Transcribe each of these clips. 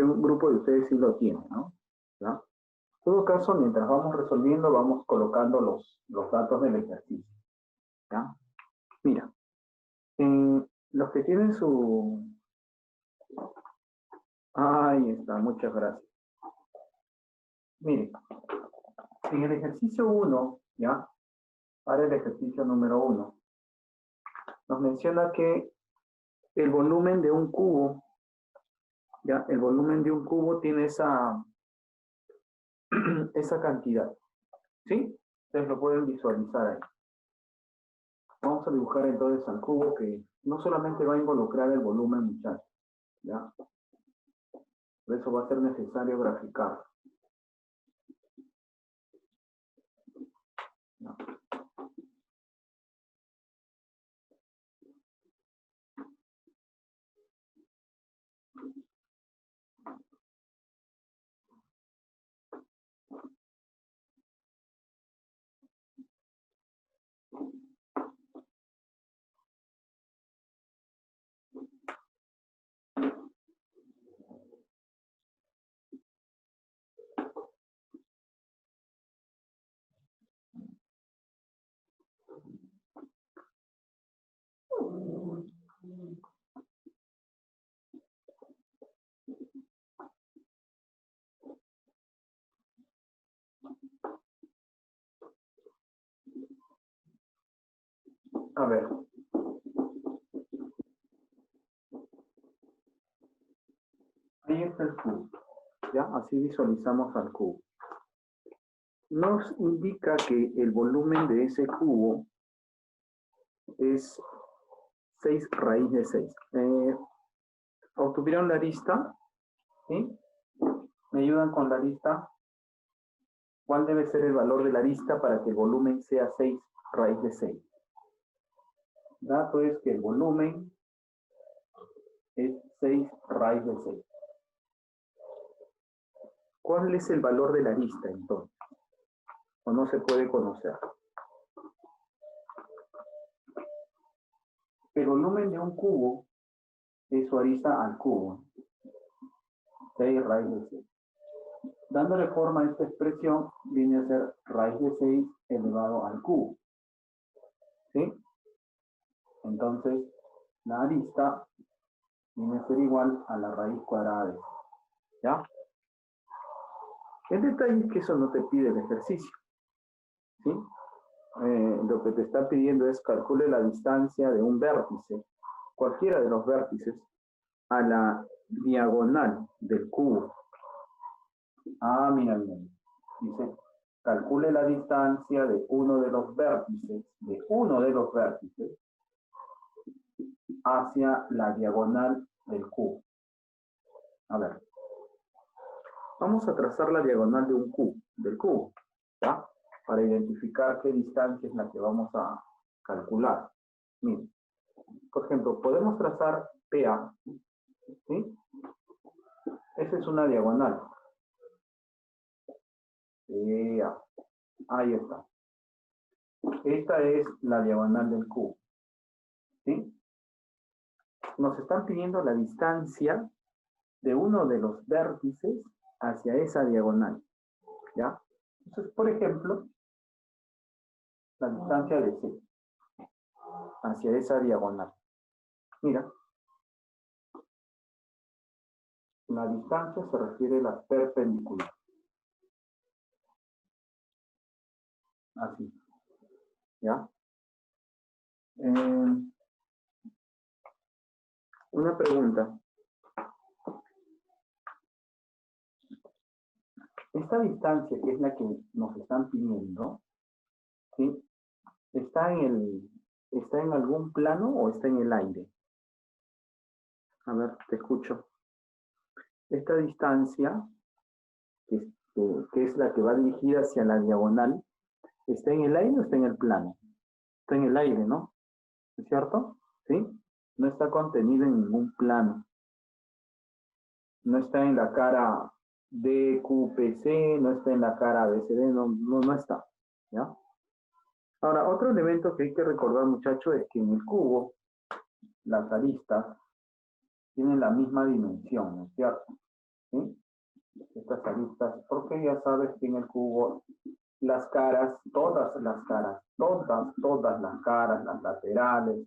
que un grupo de ustedes sí lo tiene, ¿no? ¿Ya? En todo caso, mientras vamos resolviendo, vamos colocando los datos del ejercicio. ¿Ya? Mira, los que tienen su... Ahí está, muchas gracias. Miren, en el ejercicio 1, ¿ya? Para el ejercicio número 1, nos menciona que el volumen de un cubo, ¿ya? El volumen de un cubo tiene esa cantidad, ¿sí? Ustedes lo pueden visualizar ahí. Vamos a dibujar entonces al cubo que no solamente va a involucrar el volumen, muchachos, ¿ya? Por eso va a ser necesario graficar. ¿Ya? A ver. Ahí está el cubo, ¿ya? Así visualizamos al cubo. Nos indica que el volumen de ese cubo es 6 raíz de 6. ¿Obtuvieron la lista? ¿Sí? ¿Me ayudan con la lista? ¿Cuál debe ser el valor de la lista para que el volumen sea 6 raíz de 6? Dato es que el volumen es 6 raíz de 6. ¿Cuál es el valor de la lista entonces? ¿O no se puede conocer? El volumen de un cubo es su arista al cubo. 6 raíz de 6. Dándole forma a esta expresión, viene a ser raíz de 6 elevado al cubo. ¿Sí? Entonces, la arista viene a ser igual a la raíz cuadrada de 6. ¿Ya? El detalle es que eso no te pide el ejercicio. ¿Sí? Lo que te está pidiendo es calcule la distancia de un vértice, cualquiera de los vértices, a la diagonal del cubo. Ah, mira. Dice, calcule la distancia de uno de los vértices, hacia la diagonal del cubo. A ver. Vamos a trazar la diagonal de un cubo, del cubo, ¿ya? Para identificar qué distancia es la que vamos a calcular. Miren, por ejemplo, podemos trazar PA, ¿sí? Esa es una diagonal. PA. Ahí está. Esta es la diagonal del cubo, ¿sí? Nos están pidiendo la distancia de uno de los vértices hacia esa diagonal, ¿ya? Entonces, por ejemplo, la distancia de C hacia esa diagonal. Mira, la distancia se refiere a la perpendicular. Así, ¿ya? Una pregunta. Esta distancia, que es la que nos están pidiendo, ¿sí? ¿Está en algún plano o está en el aire? A ver, te escucho. Esta distancia, que es la que va dirigida hacia la diagonal, ¿está en el aire o está en el plano? Está en el aire, ¿no? ¿Es cierto? ¿Sí? No está contenido en ningún plano. No está en la cara DQPC, no está en la cara ABCD, no está. ¿Ya? Ahora, otro elemento que hay que recordar, muchachos, es que en el cubo, las aristas tienen la misma dimensión, ¿no es cierto? ¿sí? Estas aristas, porque ya sabes que en el cubo las caras, todas las caras, todas las caras, las laterales,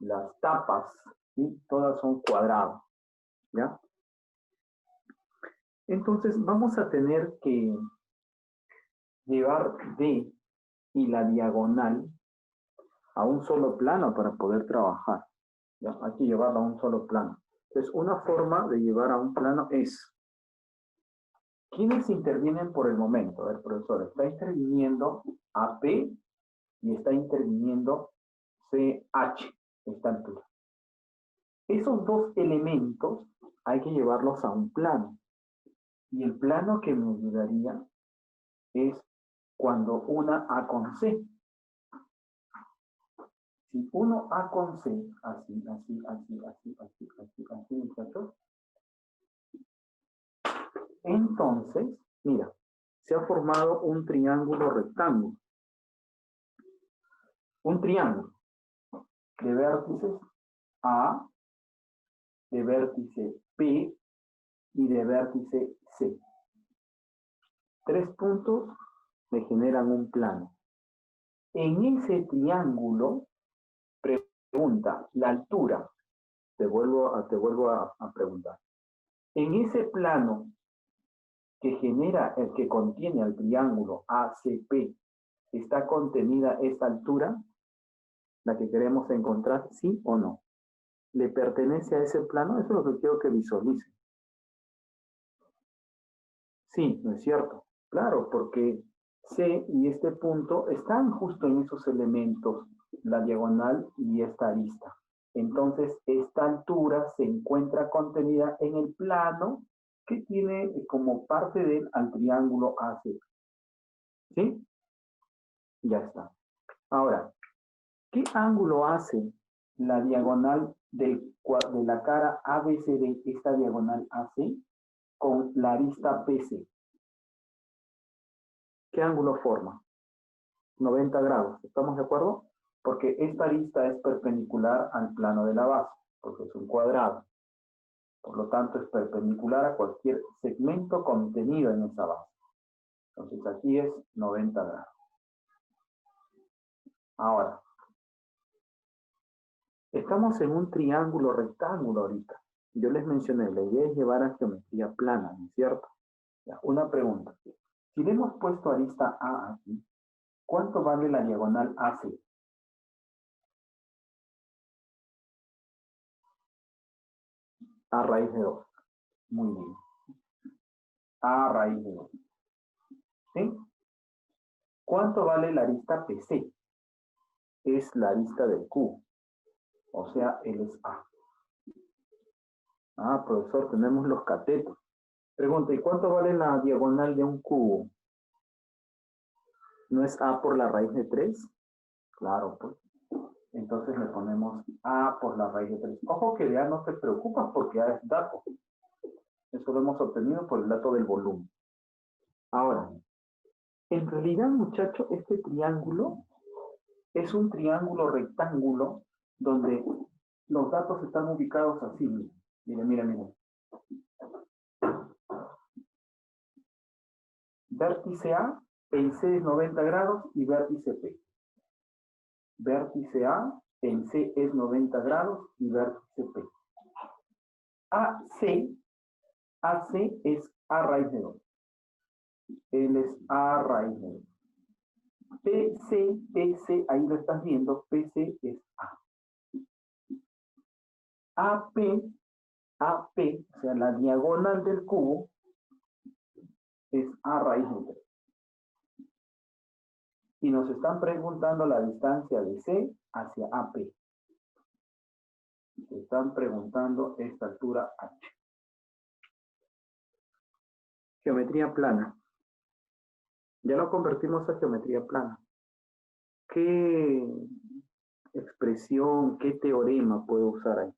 las tapas, ¿sí? Todas son cuadrados, ¿ya? Entonces vamos a tener que llevar D y la diagonal a un solo plano para poder trabajar, ¿ya? Hay que llevarlo a un solo plano. Entonces una forma de llevar a un plano es, ¿quiénes intervienen por el momento? A ver, profesor, está interviniendo AP y está interviniendo CH, esta altura. Esos dos elementos hay que llevarlos a un plano. Y el plano que me ayudaría es cuando una A con C. Si uno A con C, así, muchachos, entonces, mira, se ha formado un triángulo rectángulo. Un triángulo de vértices A, de vértice P y de vértice C. 3 puntos me generan un plano. En ese triángulo, pregunta, la altura, te vuelvo a preguntar. En ese plano que genera, el que contiene al triángulo ACP, ¿está contenida esta altura? La que queremos encontrar, ¿sí o no? ¿Le pertenece a ese plano? Eso es lo que quiero que visualicen. Sí, ¿no es cierto? Claro, porque C y este punto están justo en esos elementos, la diagonal y esta arista. Entonces, esta altura se encuentra contenida en el plano que tiene como parte del al triángulo AC. ¿Sí? Ya está. Ahora, ¿qué ángulo hace la diagonal de la cara ABCD, esta diagonal AC, con la arista PC? ¿Qué ángulo forma? 90 grados, ¿estamos de acuerdo? Porque esta arista es perpendicular al plano de la base, porque es un cuadrado. Por lo tanto, es perpendicular a cualquier segmento contenido en esa base. Entonces, aquí es 90 grados. Ahora, estamos en un triángulo rectángulo ahorita. Yo les mencioné, la idea es llevar a geometría plana, ¿no es cierto? Ya, una pregunta. Si le hemos puesto arista A aquí, ¿cuánto vale la diagonal AC? A raíz de 2. Muy bien. A raíz de 2. ¿Sí? ¿Cuánto vale la arista PC? Es la arista del cubo. O sea, él es A. Ah, profesor, tenemos los catetos. Pregunta, ¿y cuánto vale la diagonal de un cubo? ¿No es A por la raíz de 3? Claro, pues. Entonces le ponemos A por la raíz de 3. Ojo que de A no te preocupas porque A es dato. Eso lo hemos obtenido por el dato del volumen. Ahora, en realidad, muchachos, este triángulo es un triángulo rectángulo donde los datos están ubicados así. Miren, miren, miren. Vértice A en C es 90 grados y vértice P. Vértice A en C es 90 grados y vértice P. AC es A raíz de 2. Él es A raíz de 2. PC, ahí lo estás viendo, PC es A. AP, o sea, la diagonal del cubo, es A raíz de 3. Y nos están preguntando la distancia de C hacia AP. Se están preguntando esta altura H. Geometría plana. Ya lo convertimos a geometría plana. ¿Qué expresión, qué teorema puedo usar ahí?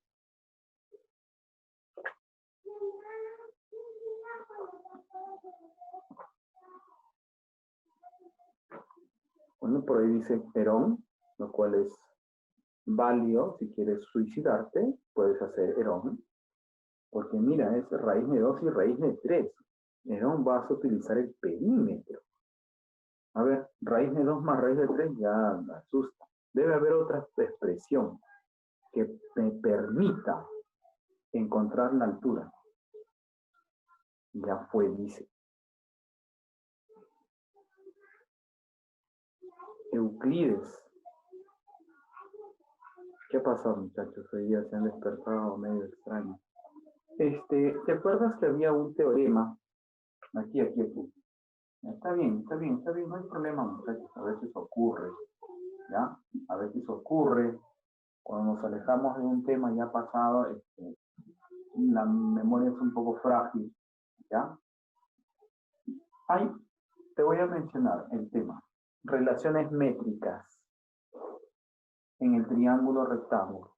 Bueno, por ahí dice Herón, lo cual es válido. Si quieres suicidarte, puedes hacer Herón. Porque mira, es raíz de 2 y raíz de 3. No vas a utilizar el perímetro. A ver, raíz de 2 más raíz de 3 ya me asusta. Debe haber otra expresión que me permita encontrar la altura. Ya fue, dice. Euclides. ¿Qué pasó, muchachos? Hoy día se han despertado medio extraño. ¿Te acuerdas que había un teorema? Aquí. Está bien, no hay problema, muchachos. A veces ocurre, ¿ya? A veces ocurre. Cuando nos alejamos de un tema ya pasado, la memoria es un poco frágil, ¿ya? Te voy a mencionar el tema. Relaciones métricas en el triángulo rectángulo.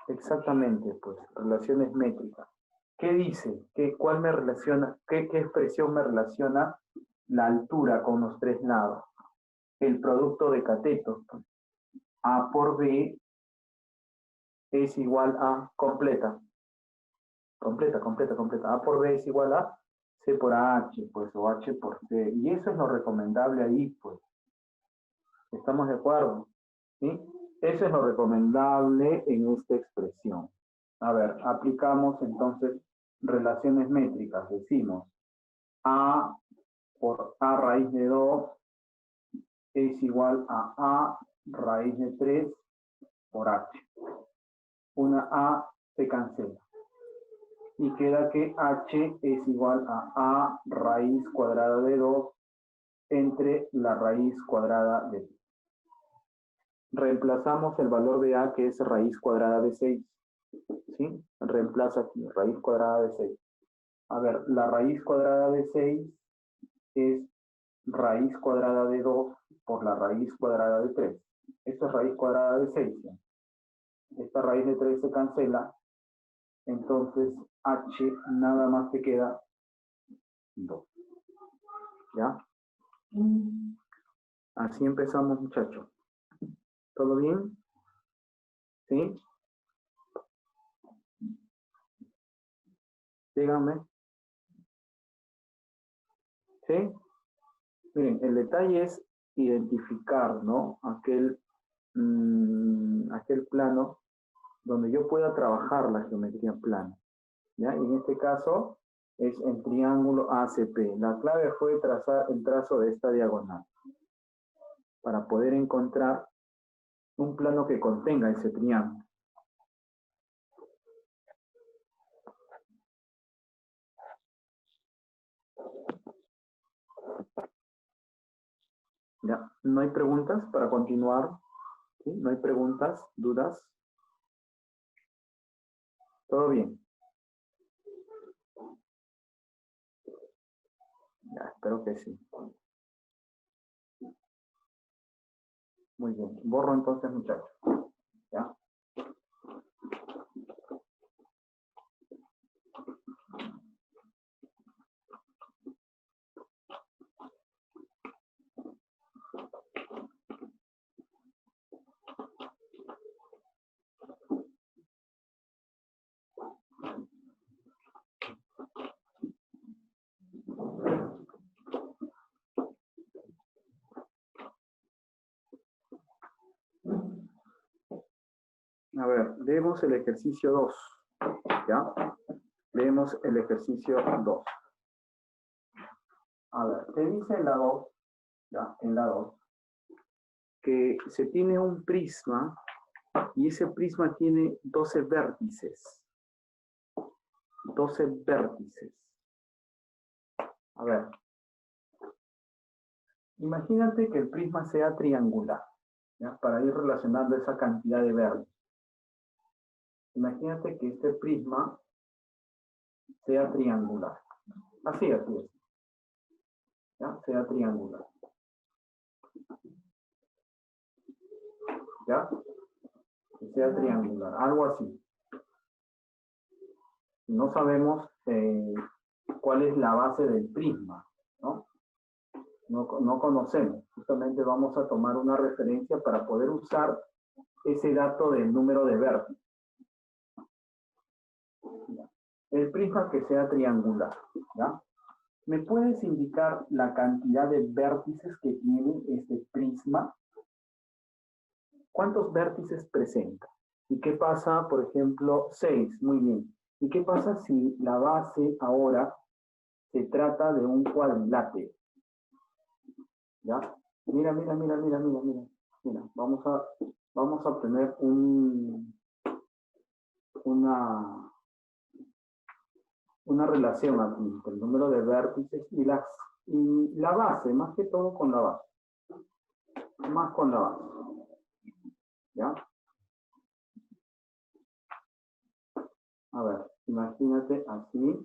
Exactamente, pues, relaciones métricas. ¿Qué dice? ¿Cuál me relaciona? ¿Qué expresión me relaciona la altura con los tres lados? El producto de catetos. Pues. A por B es igual a completa. Completa. A por B es igual a C por H, pues, o H por C. Y eso es lo recomendable ahí, pues. ¿Estamos de acuerdo? ¿Sí? Eso es lo recomendable en esta expresión. A ver, aplicamos entonces relaciones métricas. Decimos A por A raíz de 2 es igual a A raíz de 3 por H. Una A se cancela. Y queda que H es igual a A raíz cuadrada de 2 entre la raíz cuadrada de 3. Reemplazamos el valor de A, que es raíz cuadrada de 6. ¿Sí? Reemplaza aquí, raíz cuadrada de 6. A ver, la raíz cuadrada de 6 es raíz cuadrada de 2 por la raíz cuadrada de 3. Esto es raíz cuadrada de 6. ¿Sí? Esta raíz de 3 se cancela. Entonces, H nada más te queda 2. ¿Ya? Así empezamos, muchachos. ¿Todo bien? ¿Sí? Díganme. ¿Sí? Miren, el detalle es identificar, ¿no? Aquel plano donde yo pueda trabajar la geometría plana. ¿Ya? Y en este caso es el triángulo ACP. La clave fue trazar el trazo de esta diagonal para poder encontrar un plano que contenga ese triángulo. ¿Ya? ¿No hay preguntas para continuar? ¿Sí? ¿No hay preguntas? ¿Dudas? ¿Todo bien? Ya, espero que sí. Muy bien. Borro entonces, muchachos. ¿Ya? A ver, leemos el ejercicio 2. ¿Ya? Leemos el ejercicio 2. A ver, te dice en la 2, ¿ya? En la 2, que se tiene un prisma y ese prisma tiene 12 vértices. 12 vértices. A ver, imagínate que el prisma sea triangular, ¿ya? Para ir relacionando esa cantidad de vértices. Imagínate que este prisma sea triangular. Así es. ¿Ya? Sea triangular. ¿Ya? Que sea triangular, algo así. No sabemos cuál es la base del prisma, ¿no? No conocemos. Justamente vamos a tomar una referencia para poder usar ese dato del número de vértices. Ya. El prisma que sea triangular, ¿ya? ¿Me puedes indicar la cantidad de vértices que tiene este prisma? ¿Cuántos vértices presenta? ¿Y qué pasa, por ejemplo, 6? Muy bien. ¿Y qué pasa si la base ahora se trata de un cuadrilátero? ¿Ya? Mira, mira, mira, mira, mira, mira. Mira, vamos a obtener una relación aquí entre el número de vértices y la base, más que todo con la base. Más con la base. ¿Ya? A ver, imagínate así.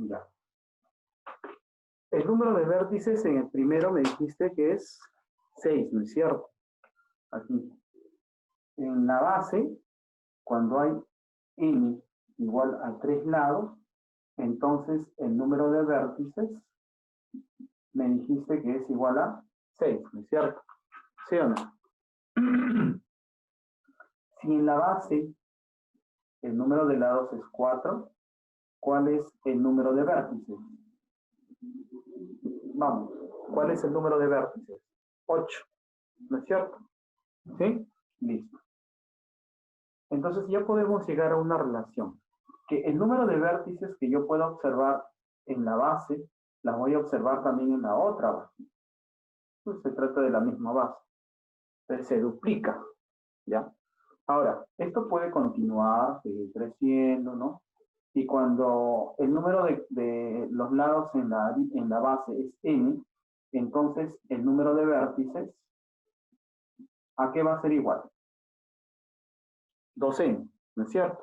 Ya. El número de vértices en el primero me dijiste que es 6, ¿no es cierto? Aquí. En la base, cuando hay n igual a 3 lados, entonces el número de vértices me dijiste que es igual a 6, ¿no es cierto? ¿Sí o no? Si en la base el número de lados es 4, ¿cuál es el número de vértices? Vamos, ¿cuál es el número de vértices? 8, ¿no es cierto? ¿Sí? Listo. Entonces ya podemos llegar a una relación. Que el número de vértices que yo pueda observar en la base, las voy a observar también en la otra base. Pues se trata de la misma base. Entonces se duplica, ¿ya? Ahora, esto puede continuar, seguir creciendo, ¿no? Y cuando el número de los lados en la base es n, entonces el número de vértices, ¿a qué va a ser igual? 2n, ¿no es cierto?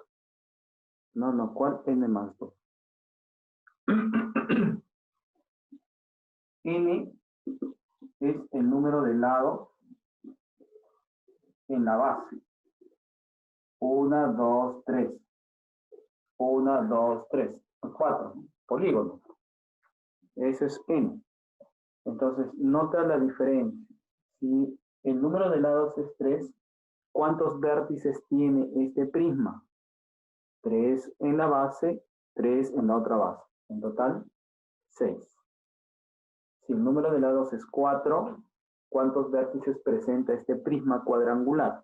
No, ¿cuál n más 2? N es el número de lados en la base. 1, 2, 3. 1, 2, 3. 4. Polígono. Ese es n. Entonces, nota la diferencia. Si el número de lados es 3, ¿cuántos vértices tiene este prisma? 3 en la base, 3 en la otra base. En total, 6. Si el número de lados es 4, ¿cuántos vértices presenta este prisma cuadrangular?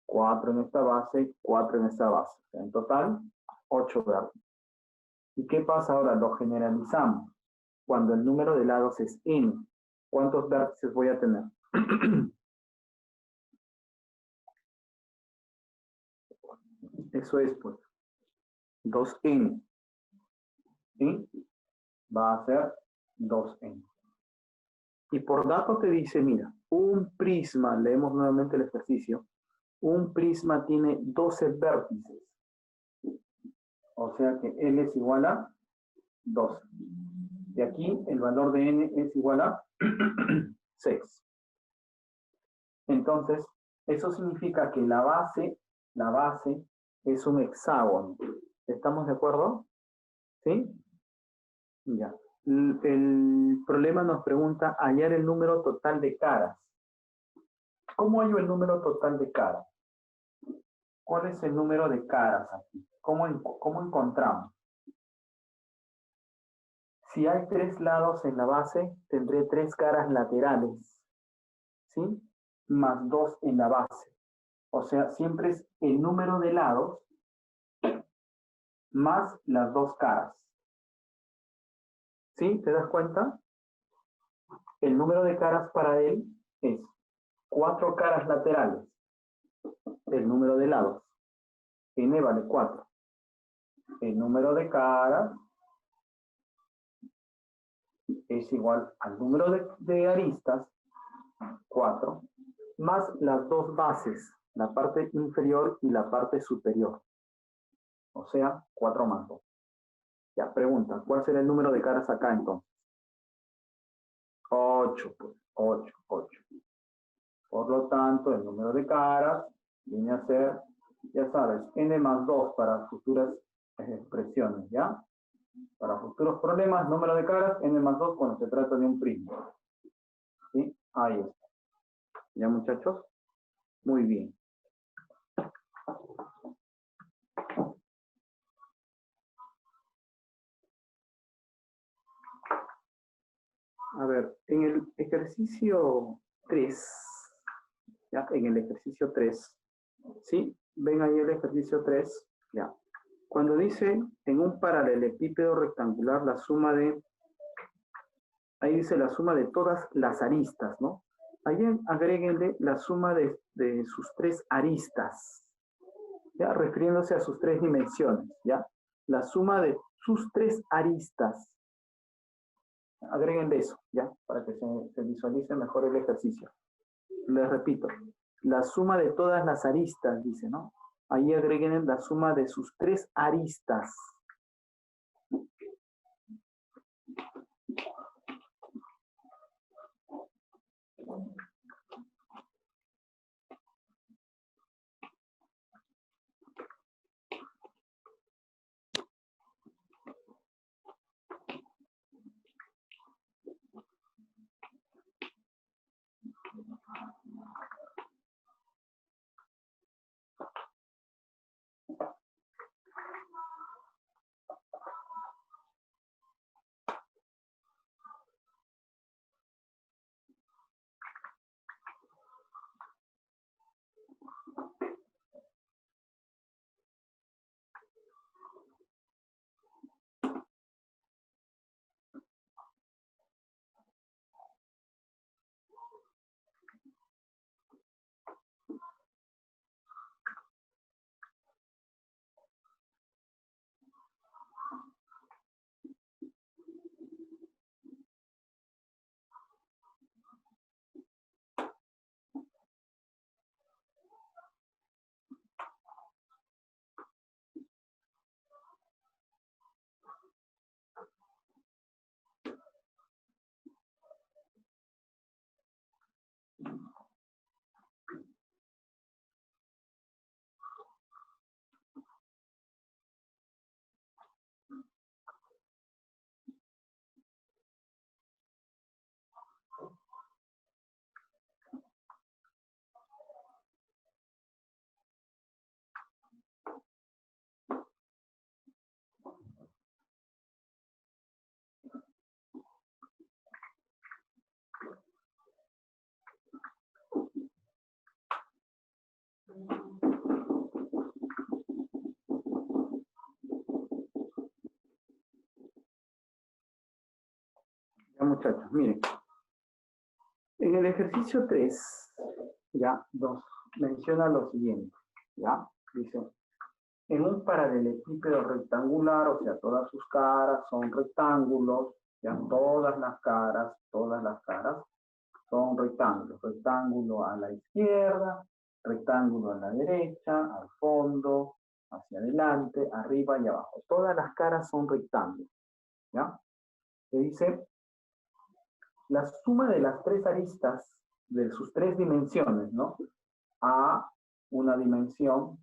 4 en esta base, 4 en esta base. En total, 8 vértices. ¿Y qué pasa ahora? Lo generalizamos. Cuando el número de lados es n, ¿cuántos vértices voy a tener? Eso es, pues, 2n. ¿Sí? Va a ser 2n. Y por dato te dice, mira, un prisma, leemos nuevamente el ejercicio, un prisma tiene 12 vértices. O sea que L es igual a 12. De aquí el valor de n es igual a 6. Entonces, eso significa que la base es un hexágono. ¿Estamos de acuerdo? ¿Sí? Ya. El problema nos pregunta hallar el número total de caras. ¿Cómo hallo el número total de caras? ¿Cuál es el número de caras aquí? ¿Cómo encontramos? Si hay 3 lados en la base, tendré 3 caras laterales, ¿sí? Más 2 en la base. O sea, siempre es el número de lados más las 2 caras. ¿Sí? ¿Te das cuenta? El número de caras para él es 4 caras laterales. El número de lados. N vale 4. El número de caras es igual al número de aristas, 4, más las 2 bases, la parte inferior y la parte superior. O sea, 4 más 2. Ya, pregunta, ¿cuál será el número de caras acá entonces? 8, pues, 8, 8. Por lo tanto, el número de caras viene a ser, ya sabes, n más 2 para futuras expresiones, ¿ya? Para futuros problemas, número de caras, n más 2 cuando se trata de un prisma. ¿Sí? Ahí está. ¿Ya, muchachos? Muy bien. A ver, en el ejercicio 3, ¿ya? En el ejercicio 3, ¿sí? Ven ahí el ejercicio 3, ¿ya? Cuando dice en un paralelepípedo rectangular la suma de, ahí dice la suma de todas las aristas, ¿no? Ahí agréguenle la suma de sus 3 aristas, ¿ya? Refiriéndose a sus 3 dimensiones, ¿ya? La suma de sus 3 aristas. Agréguenle eso, ¿ya? Para que se visualice mejor el ejercicio. Les repito, la suma de todas las aristas, dice, ¿no? Ahí agreguen la suma de sus 3 aristas. Ya, muchachos, miren. En el ejercicio 3, ya, nos menciona lo siguiente, ya, dice, en un paralelepípedo rectangular, o sea, todas sus caras son rectángulos, ya, todas las caras son rectángulos, rectángulo a la izquierda, rectángulo a la derecha, al fondo, hacia adelante, arriba y abajo, todas las caras son rectángulos, ya, se dice, la suma de las 3 aristas de sus 3 dimensiones, ¿no? A, una dimensión,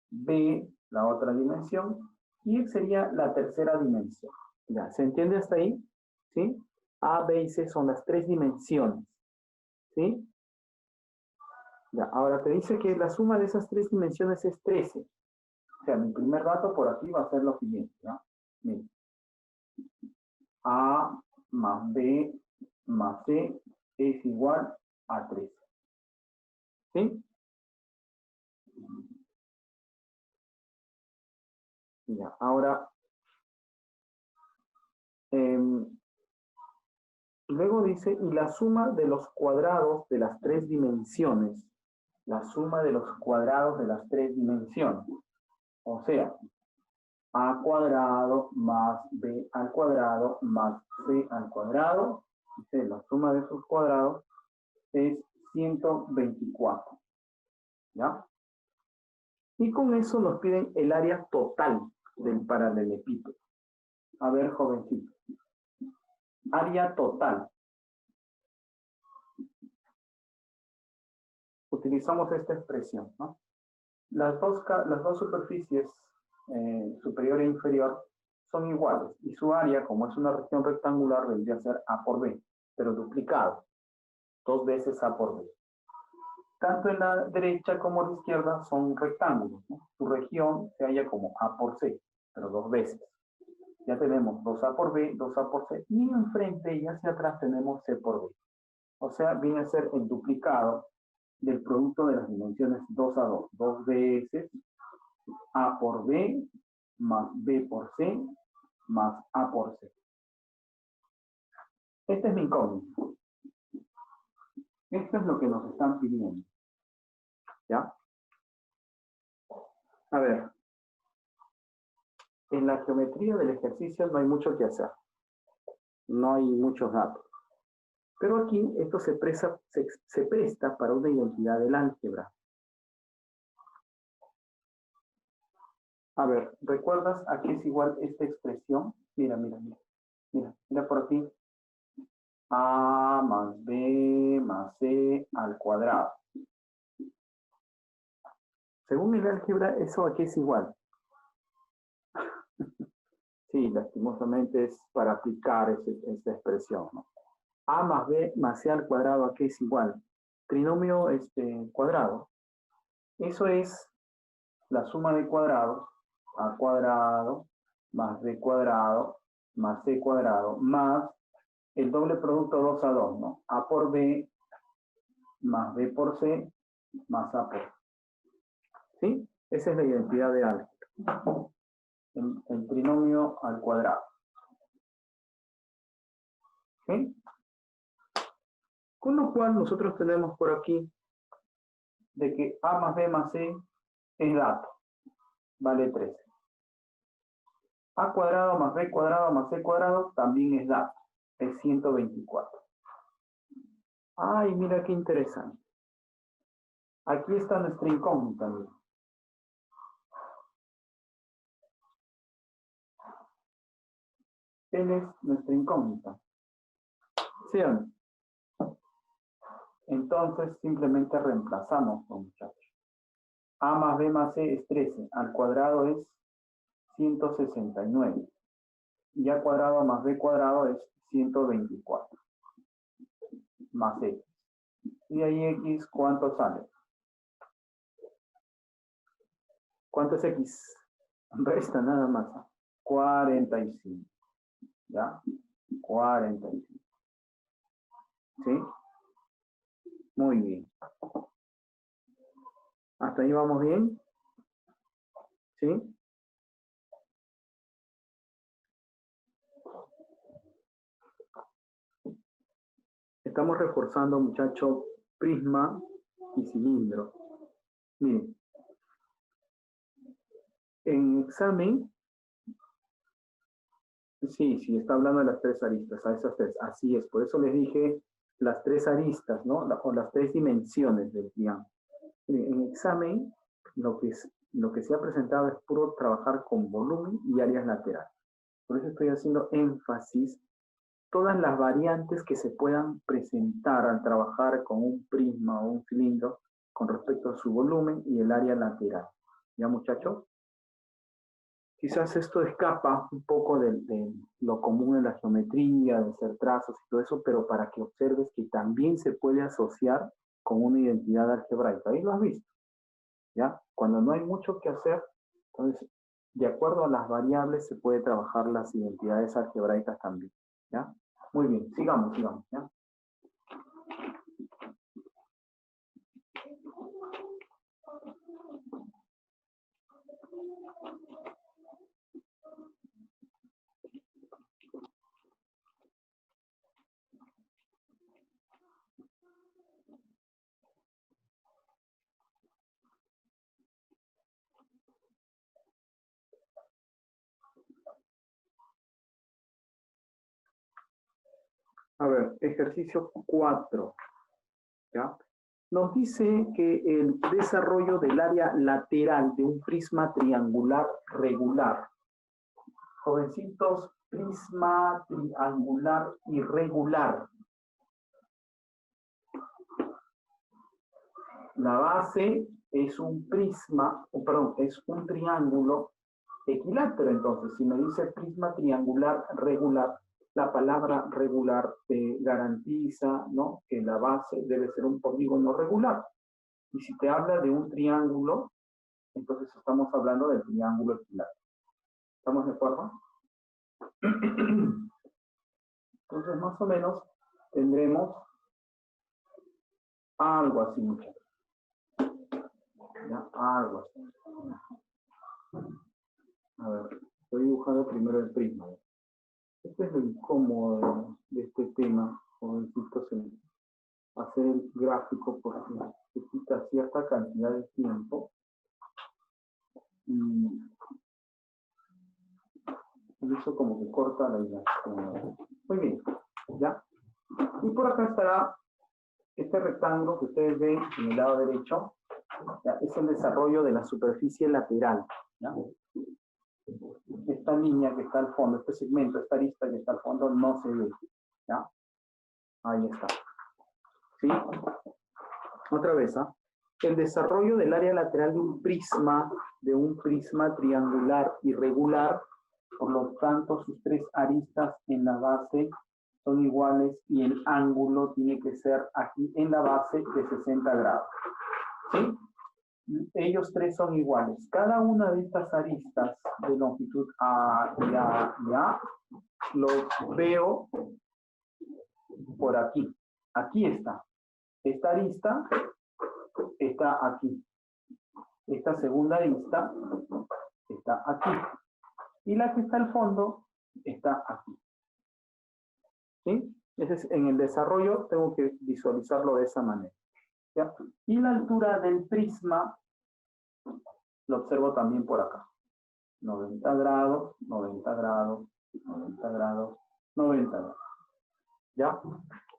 B, la otra dimensión, y sería la tercera dimensión. ¿Ya? ¿Se entiende hasta ahí? ¿Sí? A, B y C son las 3 dimensiones. ¿Sí? Ya, ahora te dice que la suma de esas 3 dimensiones es 13. O sea, mi primer dato por aquí va a ser lo siguiente, ¿ya? Mira. A más B más C es igual a 13. ¿Sí? Ya, ahora, luego dice, y la suma de los cuadrados de las 3 dimensiones, la suma de los cuadrados de las 3 dimensiones, o sea, a cuadrado más b al cuadrado más c al cuadrado, dice, la suma de sus cuadrados es 124, ¿ya? Y con eso nos piden el área total del paralelepípedo. A ver, jovencito. Área total. Utilizamos esta expresión, ¿no? Las dos superficies, superior e inferior, son iguales y su área, como es una región rectangular, vendría a ser A por B, pero duplicado, 2 veces A por B. Tanto en la derecha como en la izquierda son rectángulos, ¿no? Su región se halla como A por C, pero 2 veces. Ya tenemos 2A por B, 2A por C, y enfrente y hacia atrás tenemos C por B. O sea, viene a ser el duplicado del producto de las dimensiones 2 a 2. 2 veces A por B más B por C más A por C. Este es mi incógnito. Esto es lo que nos están pidiendo. ¿Ya? A ver. En la geometría del ejercicio no hay mucho que hacer. No hay muchos datos. Pero aquí esto se presta para una identidad del álgebra. A ver, ¿recuerdas a qué es igual esta expresión? Mira, mira, mira. Mira, mira por aquí. A más B más C al cuadrado. Según el álgebra, ¿eso a qué es igual? Sí, lastimosamente es para aplicar esta expresión, ¿no? A más B más C al cuadrado, ¿a qué es igual? Trinomio cuadrado. Eso es la suma de cuadrados, A cuadrado más B cuadrado más C cuadrado, más el doble producto 2 a 2, ¿no? A por B más B por C más A por C. ¿Sí? Esa es la identidad de álgebra. El trinomio al cuadrado. ¿Sí? Con lo cual nosotros tenemos por aquí de que A más B más C es dato. Vale 13. A cuadrado más B cuadrado más C cuadrado también es dato. Es 124. Ay, mira qué interesante. Aquí está nuestra incógnita. Mira. Él es nuestra incógnita. ¿Sí o no? Entonces simplemente reemplazamos, muchachos. A más B más C es 13. Al cuadrado es 169. Y A cuadrado más B cuadrado es 124. Más X. Y ahí X, ¿cuánto sale? ¿Cuánto es X? Resta nada más. 45. ¿Ya? 45. ¿Sí? Muy bien. ¿Hasta ahí vamos bien? ¿Sí? Estamos reforzando, muchachos, prisma y cilindro. Miren. En examen, sí, está hablando de las 3 aristas, a esas 3. Así es, por eso les dije las 3 aristas, ¿no? O las 3 dimensiones del triángulo. En examen, lo que se ha presentado es puro trabajar con volumen y áreas laterales. Por eso estoy haciendo énfasis todas las variantes que se puedan presentar al trabajar con un prisma o un cilindro con respecto a su volumen y el área lateral. ¿Ya, muchachos? Quizás esto escapa un poco de lo común en la geometría, de hacer trazos y todo eso, pero para que observes que también se puede asociar con una identidad algebraica. Ahí lo has visto. ¿Ya? Cuando no hay mucho que hacer, entonces, de acuerdo a las variables se puede trabajar las identidades algebraicas también. ¿Ya? Muy bien, sigamos, ¿ya? A ver, ejercicio 4. ¿Ya? Nos dice que el desarrollo del área lateral de un prisma triangular regular. Jovencitos, prisma triangular irregular. La base es un prisma, perdón, es un triángulo equilátero. Entonces, si me dice prisma triangular regular, la palabra regular te garantiza, ¿no?, que la base debe ser un polígono regular. Y si te habla de un triángulo, entonces estamos hablando del triángulo equilátero. ¿Estamos de acuerdo? Entonces, más o menos, tendremos algo así, muchachos. ¿Ya? Algo así. A ver, estoy dibujando primero el prisma. Este es lo incómodo de este tema, jovencitos, en hacer el gráfico, porque se quita cierta cantidad de tiempo. Y eso como que corta la idea. Muy bien, ¿ya? Y por acá estará este rectángulo que ustedes ven en el lado derecho. ¿Ya? Es el desarrollo de la superficie lateral, ¿ya? Esta línea que está al fondo, este segmento, esta arista que está al fondo, no se ve, ¿ya? Ahí está. ¿Sí? Otra vez, ¿ah? El desarrollo del área lateral de un prisma triangular irregular, por lo tanto, sus tres aristas en la base son iguales y el ángulo tiene que ser aquí en la base de 60 grados. ¿Sí? Ellos tres son iguales. Cada una de estas aristas de longitud A y A y A, los veo por aquí. Aquí está. Esta arista está aquí. Esta segunda arista está aquí. Y la que está al fondo está aquí. ¿Sí? Ese es, en el desarrollo tengo que visualizarlo de esa manera. ¿Ya? Y la altura del prisma lo observo también por acá. 90 grados, 90 grados, 90 grados, 90 grados. ¿Ya?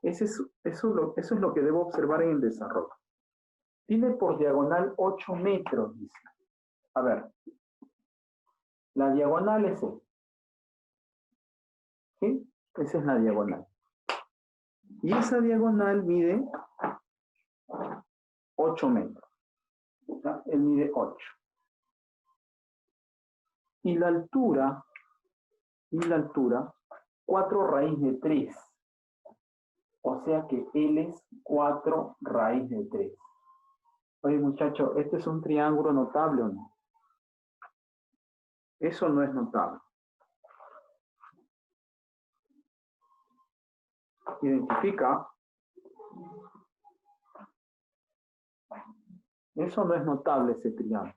Eso es lo que debo observar en el desarrollo. Tiene por diagonal 8 metros, dice. A ver. La diagonal es esta. ¿Sí? Esa es la diagonal. Y esa diagonal mide 8 metros. ¿Ya? Él mide 8. Y la altura, 4 raíz de 3. O sea que él es 4 raíz de 3. Oye, muchacho, ¿este es un triángulo notable o no? Eso no es notable. Identifica. Eso no es notable, ese triángulo.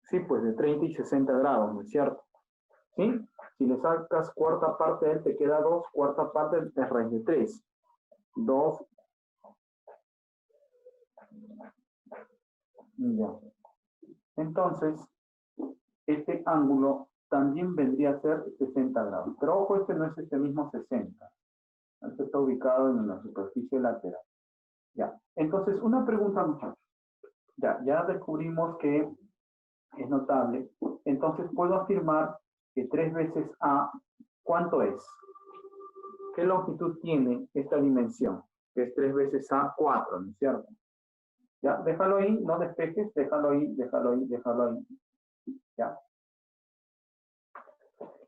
Sí, pues de 30 y 60 grados, ¿no es cierto? ¿Sí? Si le sacas cuarta parte de él, te queda 2, cuarta parte es raíz de 3. 2. Ya. Entonces, este ángulo también vendría a ser 60 grados. Pero ojo, este no es este mismo 60. Este está ubicado en la superficie lateral. Ya. Entonces, una pregunta, muchachos. Ya descubrimos que es notable. Entonces, puedo afirmar que 3 veces A, ¿cuánto es? ¿Qué longitud tiene esta dimensión? Que es 3 veces A, 4, ¿no es cierto? Ya, déjalo ahí, no despejes, déjalo ahí, déjalo ahí, déjalo ahí. Ya.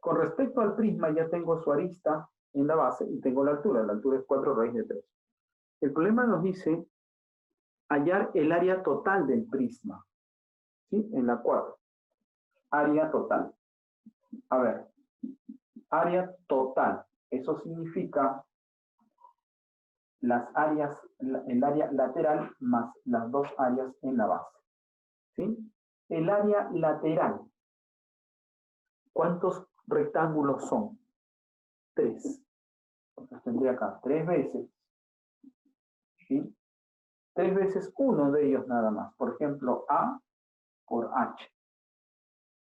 Con respecto al prisma, ya tengo su arista en la base y tengo la altura. La altura es 4 raíz de 3. El problema nos dice hallar el área total del prisma. ¿Sí? En la 4. Área total. A ver. Área total. Eso significa las áreas, el área lateral más las dos áreas en la base. ¿Sí? El área lateral. ¿Cuántos rectángulos son? 3. Entonces tendría acá 3 veces. ¿Sí? 3 veces uno de ellos nada más. Por ejemplo, A por H.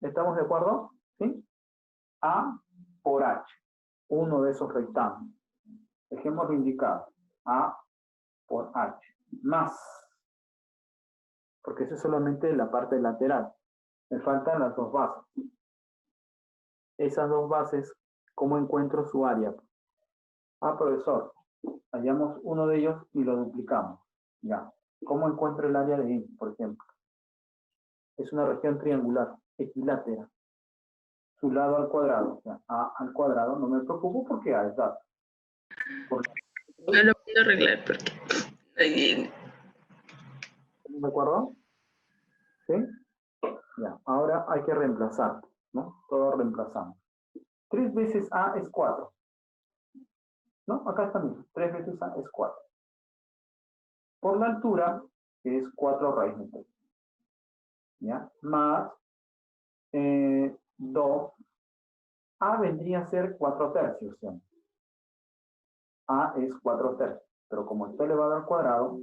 ¿Estamos de acuerdo? ¿Sí? A por H. Uno de esos rectángulos. Dejémoslo indicado. A por H. Más. Porque eso es solamente la parte lateral. Me faltan las dos bases. Esas dos bases, ¿cómo encuentro su área? Ah, profesor, hallamos uno de ellos y lo duplicamos. Ya. ¿Cómo encuentro el área de X, por ejemplo? Es una región triangular, equilátera. Su lado al cuadrado, o sea, A al cuadrado, no me preocupo porque A es dato. Ya lo puedo arreglar porque... ¿De acuerdo? ¿Sí? Ya, ahora hay que reemplazar, ¿no? Todo reemplazamos. 3 veces A es 4. ¿No? Acá está mismo. 3 veces A es 4. Por la altura, que es 4 raíz de 3. ¿Ya? Más 2. A vendría a ser 4 tercios. ¿Sí? A es 4 tercios. Pero como esto elevado al cuadrado,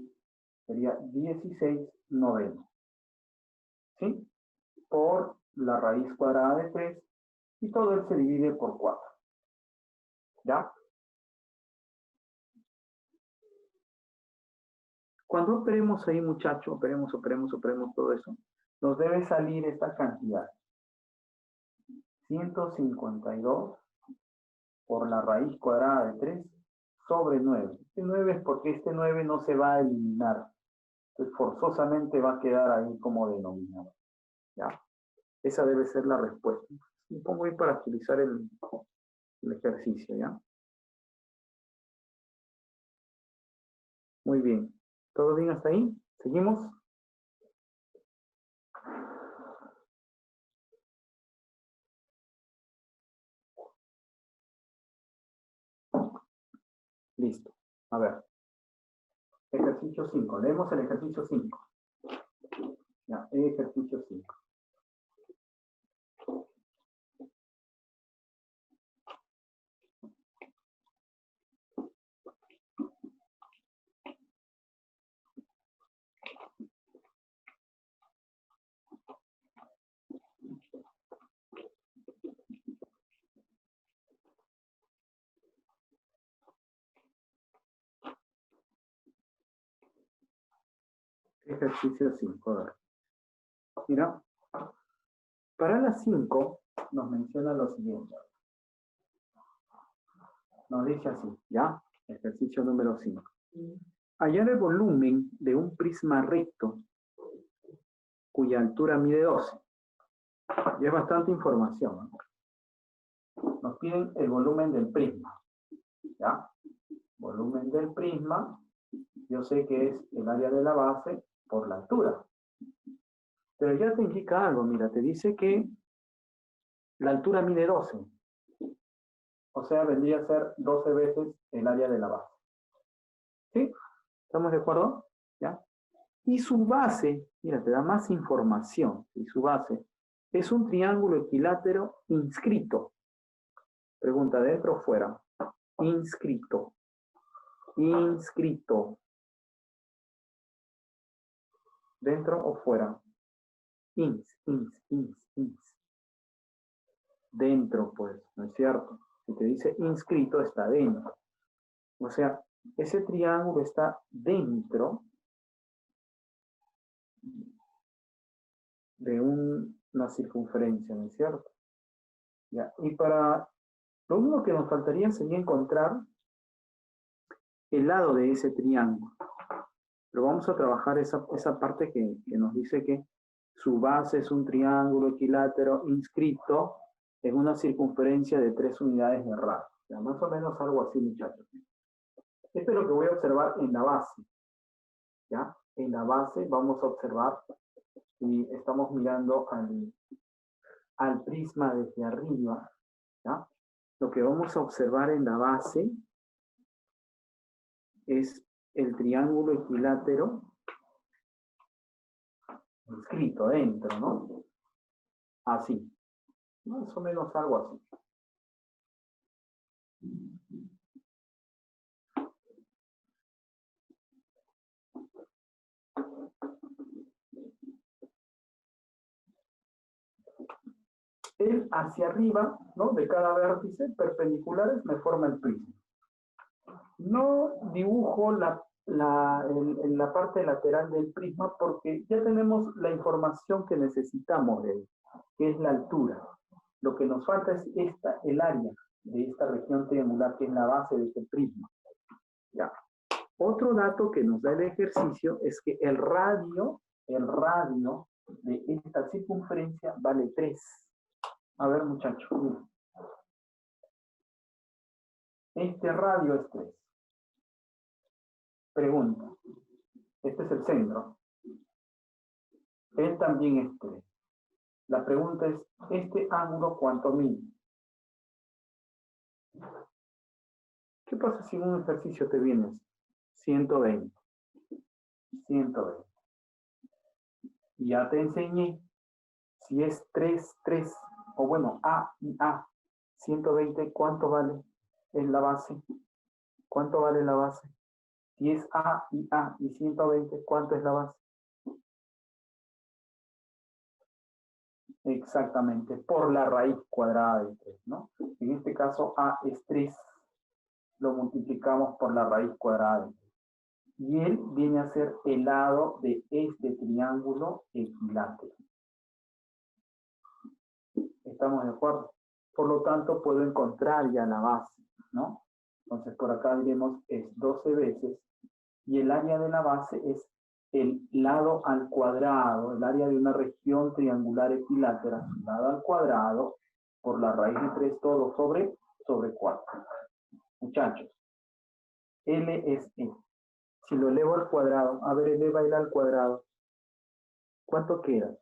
sería 16 novenos. ¿Sí? Por la raíz cuadrada de 3. Y todo él se divide por 4. ¿Ya? Cuando operemos ahí, muchachos, operemos todo eso, nos debe salir esta cantidad. 152 por la raíz cuadrada de 3 sobre 9. Este 9 es porque este 9 no se va a eliminar. Entonces, forzosamente va a quedar ahí como denominador. ¿Ya? Esa debe ser la respuesta. Me pongo ahí para utilizar el ejercicio, ¿ya? Muy bien. ¿Todo bien hasta ahí? ¿Seguimos? Listo. A ver. Ejercicio 5. Leemos el ejercicio 5. Ya, ejercicio 5. Ejercicio 5. A ver. Mira, para las 5 nos menciona lo siguiente. Nos dice así, ¿ya? Ejercicio número 5. Hallar el volumen de un prisma recto cuya altura mide 12. Y es bastante información, ¿no? Nos piden el volumen del prisma, ¿ya? Volumen del prisma, yo sé que es el área de la base por la altura. Pero ya te indica algo, mira, te dice que la altura mide 12. O sea, vendría a ser 12 veces el área de la base. ¿Sí? ¿Estamos de acuerdo? ¿Ya? Y su base, mira, te da más información. Y su base es un triángulo equilátero inscrito. Pregunta, ¿dentro o fuera? Inscrito. Inscrito. ¿Dentro o fuera? Ins. Dentro, pues, ¿no es cierto? Si te dice inscrito, está dentro. O sea, ese triángulo está dentro de una circunferencia, ¿no es cierto? Ya. Y para lo único que nos faltaría sería encontrar el lado de ese triángulo. Pero vamos a trabajar esa parte que nos dice que su base es un triángulo equilátero inscrito en una circunferencia de 3 unidades de radio. O sea, más o menos algo así, muchachos. Esto es lo que voy a observar en la base. ¿Ya? En la base vamos a observar y estamos mirando al prisma desde arriba. ¿Ya? Lo que vamos a observar en la base es el triángulo equilátero inscrito dentro, ¿no? Así. Más o menos algo así. Él hacia arriba, ¿no? De cada vértice, perpendiculares, me forma el prisma. No dibujo en la parte lateral del prisma porque ya tenemos la información que necesitamos de él, que es la altura. Lo que nos falta es el área de esta región triangular, que es la base de este prisma. Ya. Otro dato que nos da el ejercicio es que el radio de esta circunferencia vale 3. A ver, muchachos, miren. Este radio es 3. Pregunta. Este es el centro. Él también es 3. La pregunta es, ¿este ángulo cuánto mide? ¿Qué pasa si en un ejercicio te vienes 120? 120. Ya te enseñé, si es 3, 3, o bueno, A y A, 120, ¿cuánto vale? Es la base. ¿Cuánto vale la base? Si es A y 120, ¿cuánto es la base? Exactamente, por la raíz cuadrada de 3, ¿no? En este caso, A es 3, lo multiplicamos por la raíz cuadrada de 3. Y él viene a ser el lado de este triángulo equilátero. ¿Estamos de acuerdo? Por lo tanto, puedo encontrar ya la base, ¿no? Entonces, por acá diremos es 12 veces, y el área de la base es el lado al cuadrado, el área de una región triangular equilátera, lado al cuadrado, por la raíz de 3 todo sobre 4. Muchachos, L es E. Si lo elevo al cuadrado, a ver, eleva L al cuadrado. ¿Cuánto queda?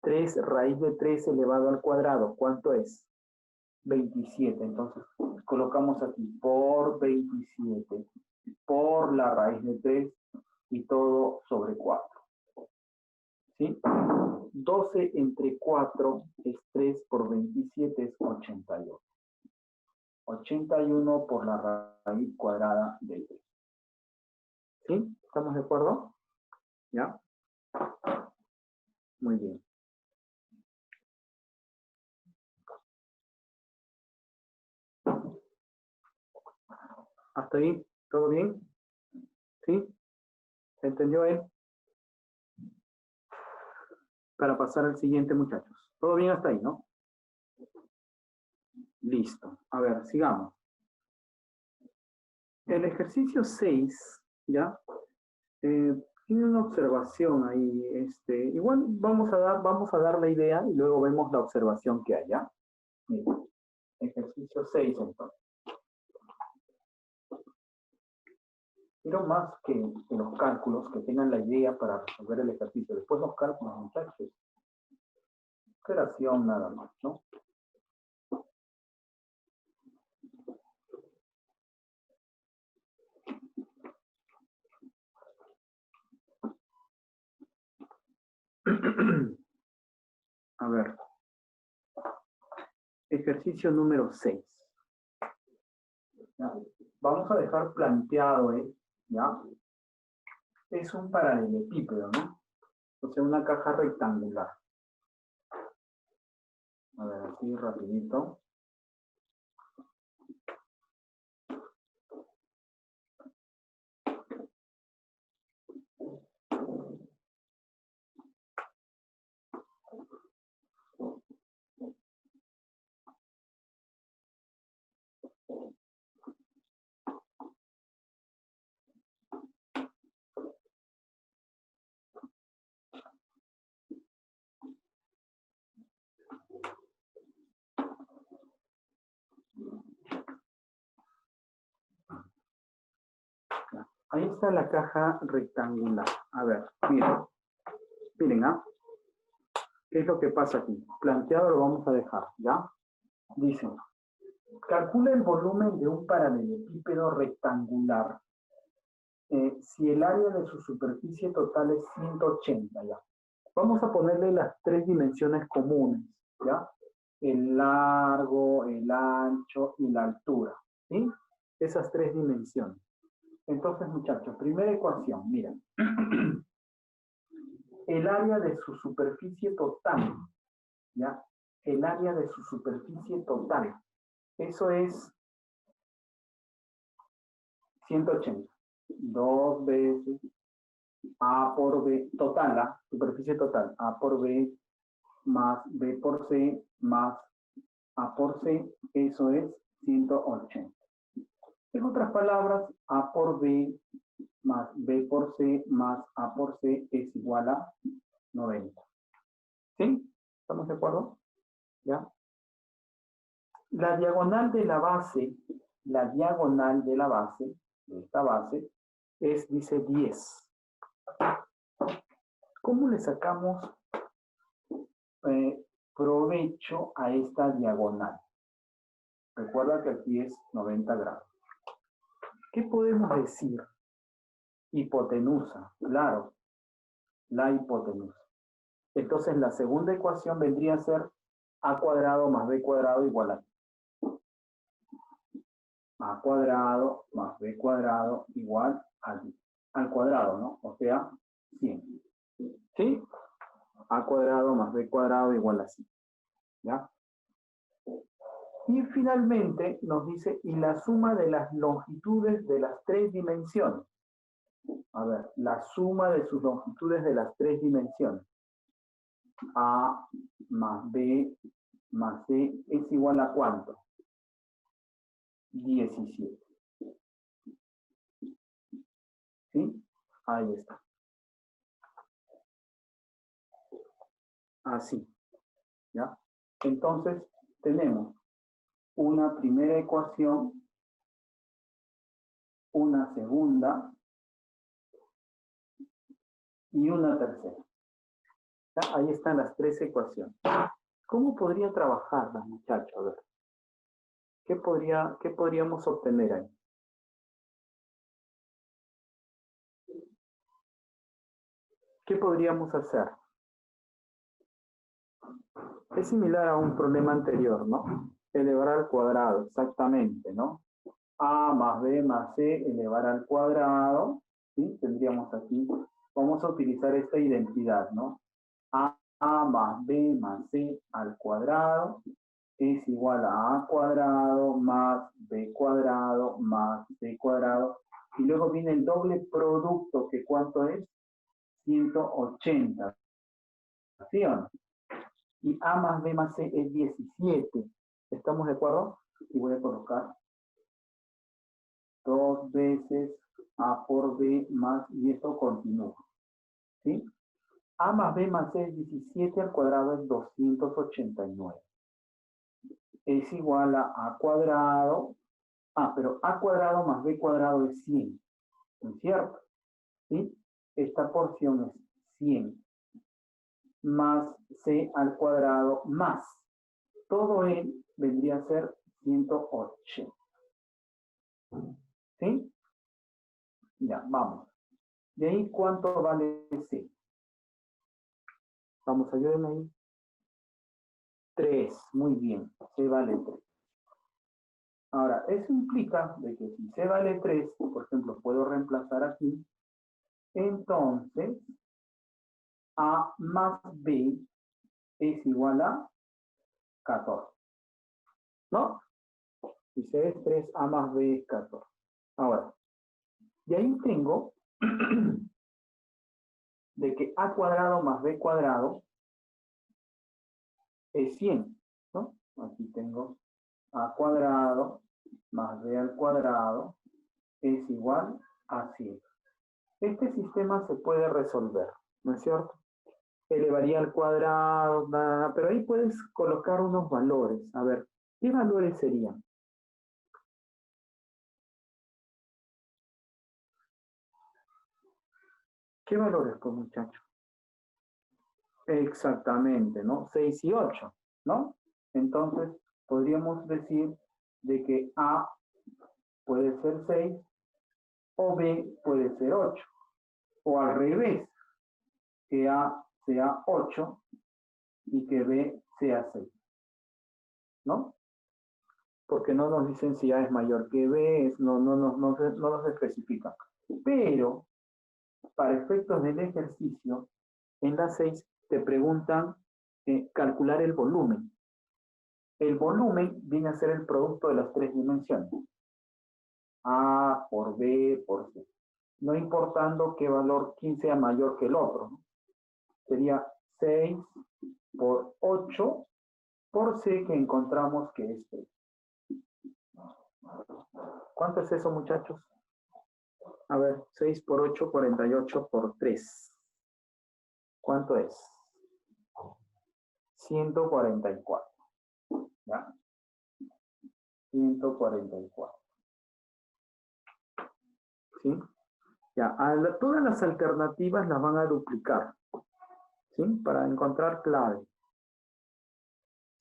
3 raíz de 3 elevado al cuadrado. ¿Cuánto es? 27. Entonces, colocamos aquí por 27, por la raíz de 3 y todo sobre 4. ¿Sí? 12 entre 4 es 3 por 27 es 81. 81 por la raíz cuadrada de 3. ¿Sí? ¿Estamos de acuerdo? ¿Ya? Muy bien. ¿Hasta ahí? ¿Todo bien? ¿Sí? ¿Se entendió él? Para pasar al siguiente, muchachos. ¿Todo bien hasta ahí, no? Listo. A ver, sigamos. El ejercicio 6, ¿ya? Tiene una observación ahí. Igual vamos a dar la idea y luego vemos la observación que hay, ¿ya? Miren, ejercicio 6 entonces. Quiero más que los cálculos, que tengan la idea para resolver el ejercicio. Después los cálculos, muchachos. Operación nada más, ¿no? A ver. Ejercicio número 6. ¿Ya? Vamos a dejar planteado, ¿ya? Es un paralelepípedo, ¿no? O sea, una caja rectangular. A ver, así rapidito. Ahí está la caja rectangular. A ver, miren. Miren, ¿ah? ¿Qué es lo que pasa aquí? Planteado lo vamos a dejar, ¿ya? Dicen, calcula el volumen de un paralelepípedo rectangular si el área de su superficie total es 180, ¿ya? Vamos a ponerle las 3 dimensiones comunes, ¿ya? El largo, el ancho y la altura, ¿sí? Esas 3 dimensiones. Entonces, muchachos, primera ecuación, miren. El área de su superficie total, ¿ya? El área de su superficie total. Eso es 180. 2 veces A por B, total, ¿ah? Superficie total. A por B más B por C más A por C, eso es 180. En otras palabras, A por B más B por C más A por C es igual a 90. ¿Sí? ¿Estamos de acuerdo? ¿Ya? La diagonal de la base, de esta base, es, dice 10. ¿Cómo le sacamos provecho a esta diagonal? Recuerda que aquí es 90 grados. ¿Qué podemos decir? Hipotenusa, claro, la hipotenusa. Entonces la segunda ecuación vendría a ser a cuadrado más b cuadrado igual a a cuadrado más b cuadrado igual al cuadrado, ¿no? O sea, 100. ¿Sí? A cuadrado más b cuadrado igual a 100. ¿Ya? Y finalmente nos dice, y la suma de las longitudes de las tres dimensiones. A ver, la suma de sus longitudes de las tres dimensiones. A más B más C es igual a ¿cuánto? 17. ¿Sí? Ahí está. Así. ¿Ya? Entonces, tenemos una primera ecuación, una segunda y una tercera. ¿Ya? Ahí están las tres ecuaciones. ¿Cómo podría trabajarlas, muchachos? A ver. ¿Qué podríamos obtener ahí? ¿Qué podríamos hacer? Es similar a un problema anterior, ¿no? Elevar al cuadrado, exactamente, ¿no? A más B más C elevar al cuadrado, ¿sí? Tendríamos aquí, vamos a utilizar esta identidad, ¿no? A más B más C al cuadrado es igual a cuadrado más B cuadrado más C cuadrado. Y luego viene el doble producto, que ¿cuánto es? 180. ¿Sí o no? Y A más B más C es 17. ¿Estamos de acuerdo? Y voy a colocar 2 veces A por B más, y esto continúa. ¿Sí? A más B más C es 17 al cuadrado es 289. Es igual a cuadrado. Pero A cuadrado más B cuadrado es 100. ¿No es cierto? ¿Sí? Esta porción es 100 más C al cuadrado más. Todo él vendría a ser 180. ¿Sí? Ya, vamos. De ahí, ¿cuánto vale C? Vamos, ayúdenme ahí. 3, muy bien. C vale 3. Ahora, eso implica de que si C vale 3, por ejemplo, puedo reemplazar aquí, entonces A más B es igual a 14. ¿No? Si C es 3, A más B es 14. Ahora, de ahí tengo de que A cuadrado más B cuadrado es 100, ¿no? Aquí tengo A cuadrado más B al cuadrado es igual a 100. Este sistema se puede resolver, ¿no es cierto? Elevaría al cuadrado, nada, pero ahí puedes colocar unos valores. A ver, ¿qué valores serían? ¿Qué valores, pues, muchachos? Exactamente, ¿no? 6 y 8, ¿no? Entonces, podríamos decir de que A puede ser 6 o B puede ser 8. O al revés, que A sea 8 y que B sea 6, ¿no? Porque no nos dicen si A es mayor que B, no nos especifican. Pero, para efectos del ejercicio, en la 6 te preguntan calcular el volumen. El volumen viene a ser el producto de las tres dimensiones. A por B por C. No importando qué valor, quién sea mayor que el otro, ¿no? Sería 6 por 8 por C, que encontramos que es 3. ¿Cuánto es eso, muchachos? A ver, 6 por 8, 48 por 3. ¿Cuánto es? 144. ¿Ya? 144. ¿Sí? Ya, todas las alternativas las van a duplicar. ¿Sí? Para encontrar clave.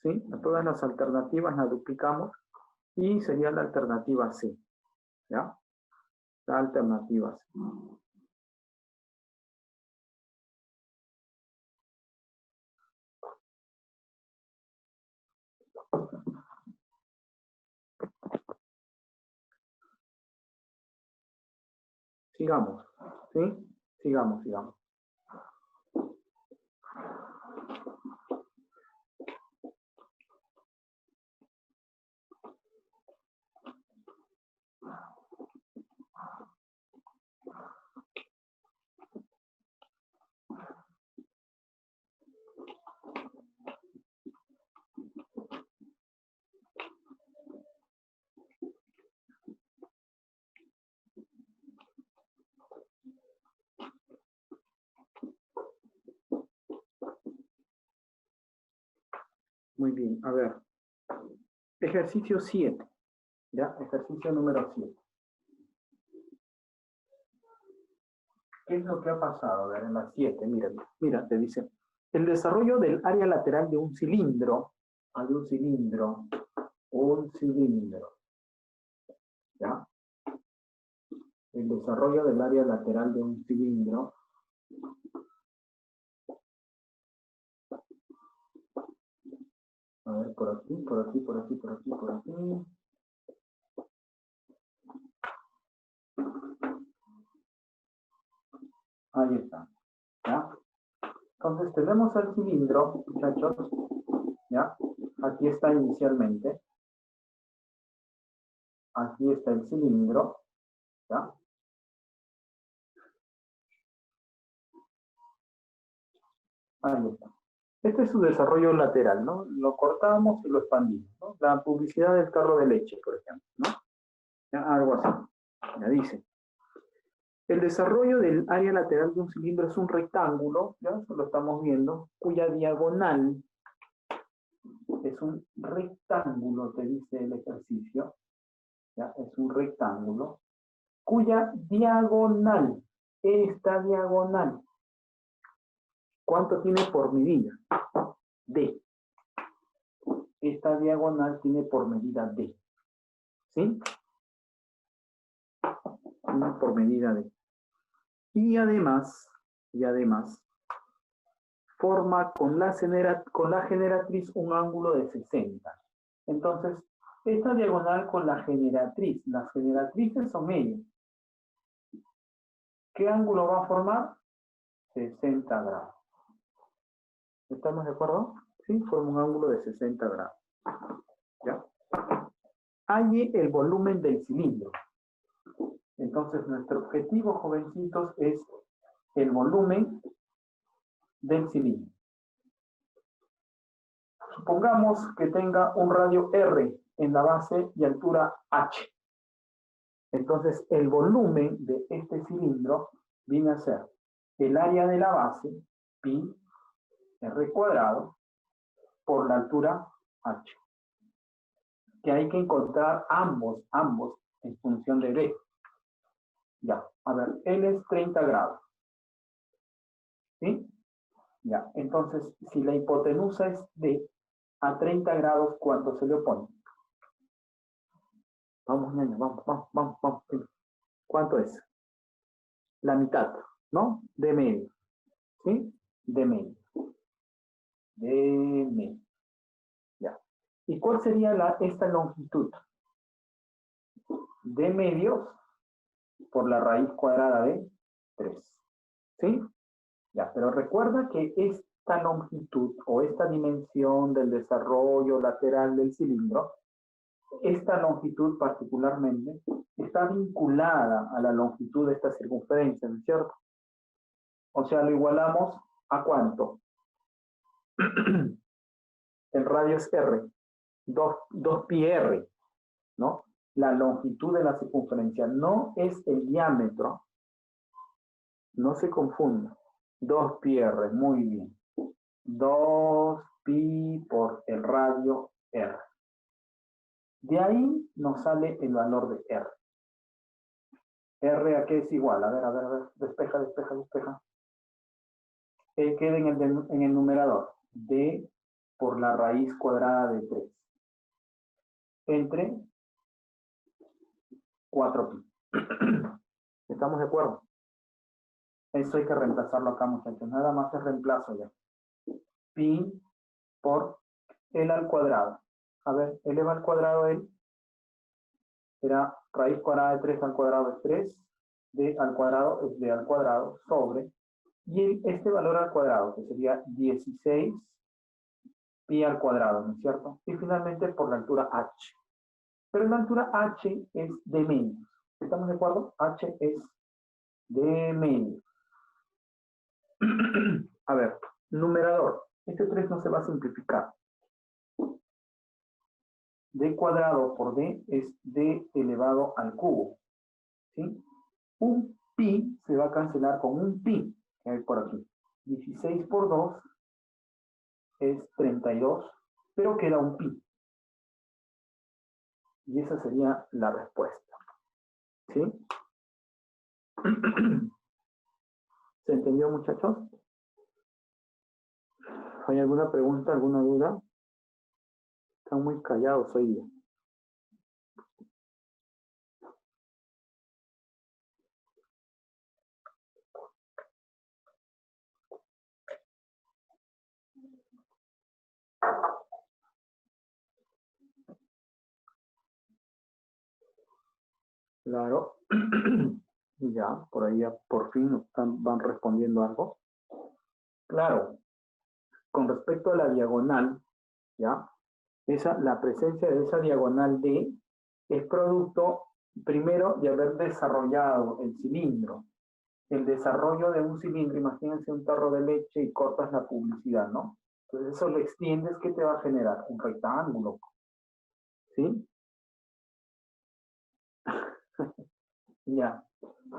¿Sí? A todas las alternativas las duplicamos y sería la alternativa C. ¿Ya? La alternativa C. Sigamos. ¿Sí? Sigamos, sigamos. Muy bien, a ver. Ejercicio 7. ¿Ya? Ejercicio número 7. ¿Qué es lo que ha pasado? A ver, en la 7, mira, mira, te dice, el desarrollo del área lateral de un cilindro, ¿ya? El desarrollo del área lateral de un cilindro, a ver, por aquí, por aquí, por aquí, por aquí, por aquí. Ahí está, ¿ya? Entonces tenemos el cilindro, muchachos, ¿ya? Aquí está inicialmente. Aquí está el cilindro, ¿ya? Ahí está. Este es su desarrollo lateral, ¿no? Lo cortamos y lo expandimos, ¿no? La publicidad del carro de leche, por ejemplo, ¿no? Ya, algo así. Ya dice. El desarrollo del área lateral de un cilindro es un rectángulo, ya eso lo estamos viendo, cuya diagonal es un rectángulo, te dice el ejercicio, ya es un rectángulo, cuya diagonal, esta diagonal, ¿cuánto tiene por medida? D. Esta diagonal tiene por medida D. ¿Sí? Tiene por medida D. Y además, forma con la generatriz un ángulo de 60. Entonces, esta diagonal con la generatriz, las generatrices son ellas. ¿Qué ángulo va a formar? 60 grados. ¿Estamos de acuerdo? Sí, forma un ángulo de 60 grados. ¿Ya? Halle el volumen del cilindro. Entonces, nuestro objetivo, jovencitos, es el volumen del cilindro. Supongamos que tenga un radio R en la base y altura H. Entonces, el volumen de este cilindro viene a ser el área de la base, pi, r cuadrado, por la altura h. Que hay que encontrar ambos en función de b. Ya, a ver, L es 30 grados. ¿Sí? Ya, entonces, si la hipotenusa es D, a 30 grados, ¿cuánto se le opone? Vamos, niña, vamos. ¿Cuánto es? La mitad, ¿no? De medio. ¿Sí? De medio. De medio. Ya. ¿Y cuál sería esta longitud? De medios por la raíz cuadrada de 3. ¿Sí? Ya, pero recuerda que esta longitud o esta dimensión del desarrollo lateral del cilindro, esta longitud particularmente, está vinculada a la longitud de esta circunferencia, ¿no es cierto? O sea, lo igualamos ¿a cuánto? El radio es R, 2 pi R, ¿no? la longitud de la circunferencia, no es el diámetro. No se confunda. 2πr, muy bien. 2pi por el radio r. De ahí nos sale el valor de r. ¿R a qué es igual? A ver, despeja. Queda en el numerador. D por la raíz cuadrada de 3. Entre 4pi. ¿Estamos de acuerdo? Eso hay que reemplazarlo acá, muchachos. Nada más es reemplazo ya. Pi por el al cuadrado. A ver, eleva al cuadrado él. Será raíz cuadrada de 3 al cuadrado es 3. D al cuadrado es D al cuadrado sobre. Y este valor al cuadrado, que sería 16 pi al cuadrado, ¿no es cierto? Y finalmente por la altura h. Pero la altura h es de medio. ¿Estamos de acuerdo? H es de medio. A ver, numerador. Este 3 no se va a simplificar. D cuadrado por D es D elevado al cubo. ¿Sí? Un pi se va a cancelar con un pi, que hay por aquí. 16 por 2 es 32, pero queda un pi. Y esa sería la respuesta. ¿Sí? ¿Se entendió, muchachos? ¿Hay alguna pregunta, alguna duda? Están muy callados hoy día. Claro. Ya, por ahí ya por fin van respondiendo algo. Claro, con respecto a la diagonal, ¿ya? La presencia de esa diagonal D es producto, primero, de haber desarrollado el cilindro. El desarrollo de un cilindro, imagínense un tarro de leche y cortas la publicidad, ¿no? Entonces eso lo extiendes, ¿qué te va a generar? Un rectángulo. ¿Sí? Ya.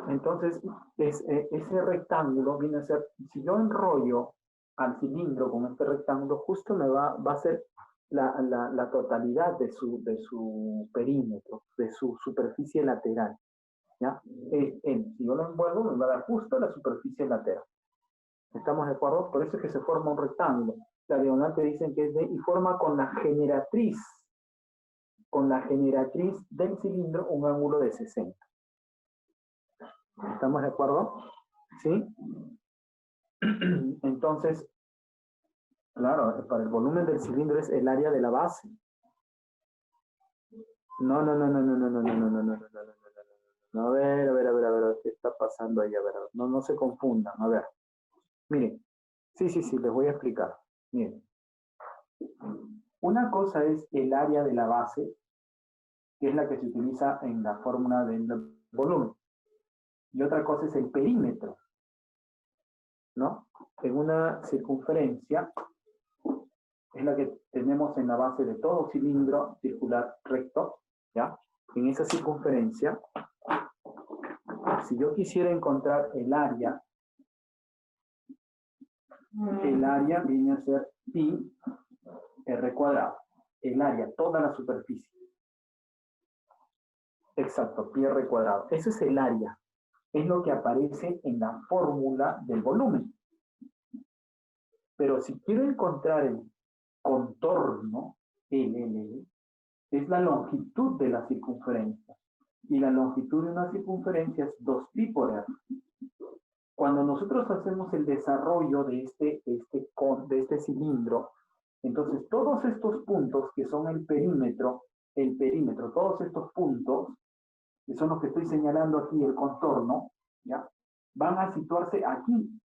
Entonces, ese rectángulo viene a ser, si yo enrollo al cilindro con este rectángulo, justo me va a ser la totalidad de su perímetro, de su superficie lateral. ¿Ya? Si yo lo envuelvo, me va a dar justo la superficie lateral. ¿Estamos de acuerdo? Por eso es que se forma un rectángulo. La diagonal te dicen que es D y forma con la generatriz del cilindro un ángulo de 60. ¿Estamos de acuerdo? ¿Sí? Entonces, claro, para el volumen del cilindro es el área de la base. No. A ver, ¿qué está pasando ahí? A ver, no se confundan. A ver, miren. Sí, les voy a explicar. Miren. Una cosa es el área de la base, que es la que se utiliza en la fórmula del volumen. Y otra cosa es el perímetro, ¿no? En una circunferencia, es la que tenemos en la base de todo cilindro circular recto, ¿ya? En esa circunferencia, si yo quisiera encontrar el área viene a ser pi r cuadrado. El área, toda la superficie. Exacto, pi r cuadrado. Ese es el área. Es lo que aparece en la fórmula del volumen. Pero si quiero encontrar el contorno, L, es la longitud de la circunferencia. Y la longitud de una circunferencia es 2pi por r. Cuando nosotros hacemos el desarrollo de este cilindro, entonces todos estos puntos que son el perímetro, todos estos puntos, que son los que estoy señalando aquí, el contorno, ¿ya? Van a situarse aquí.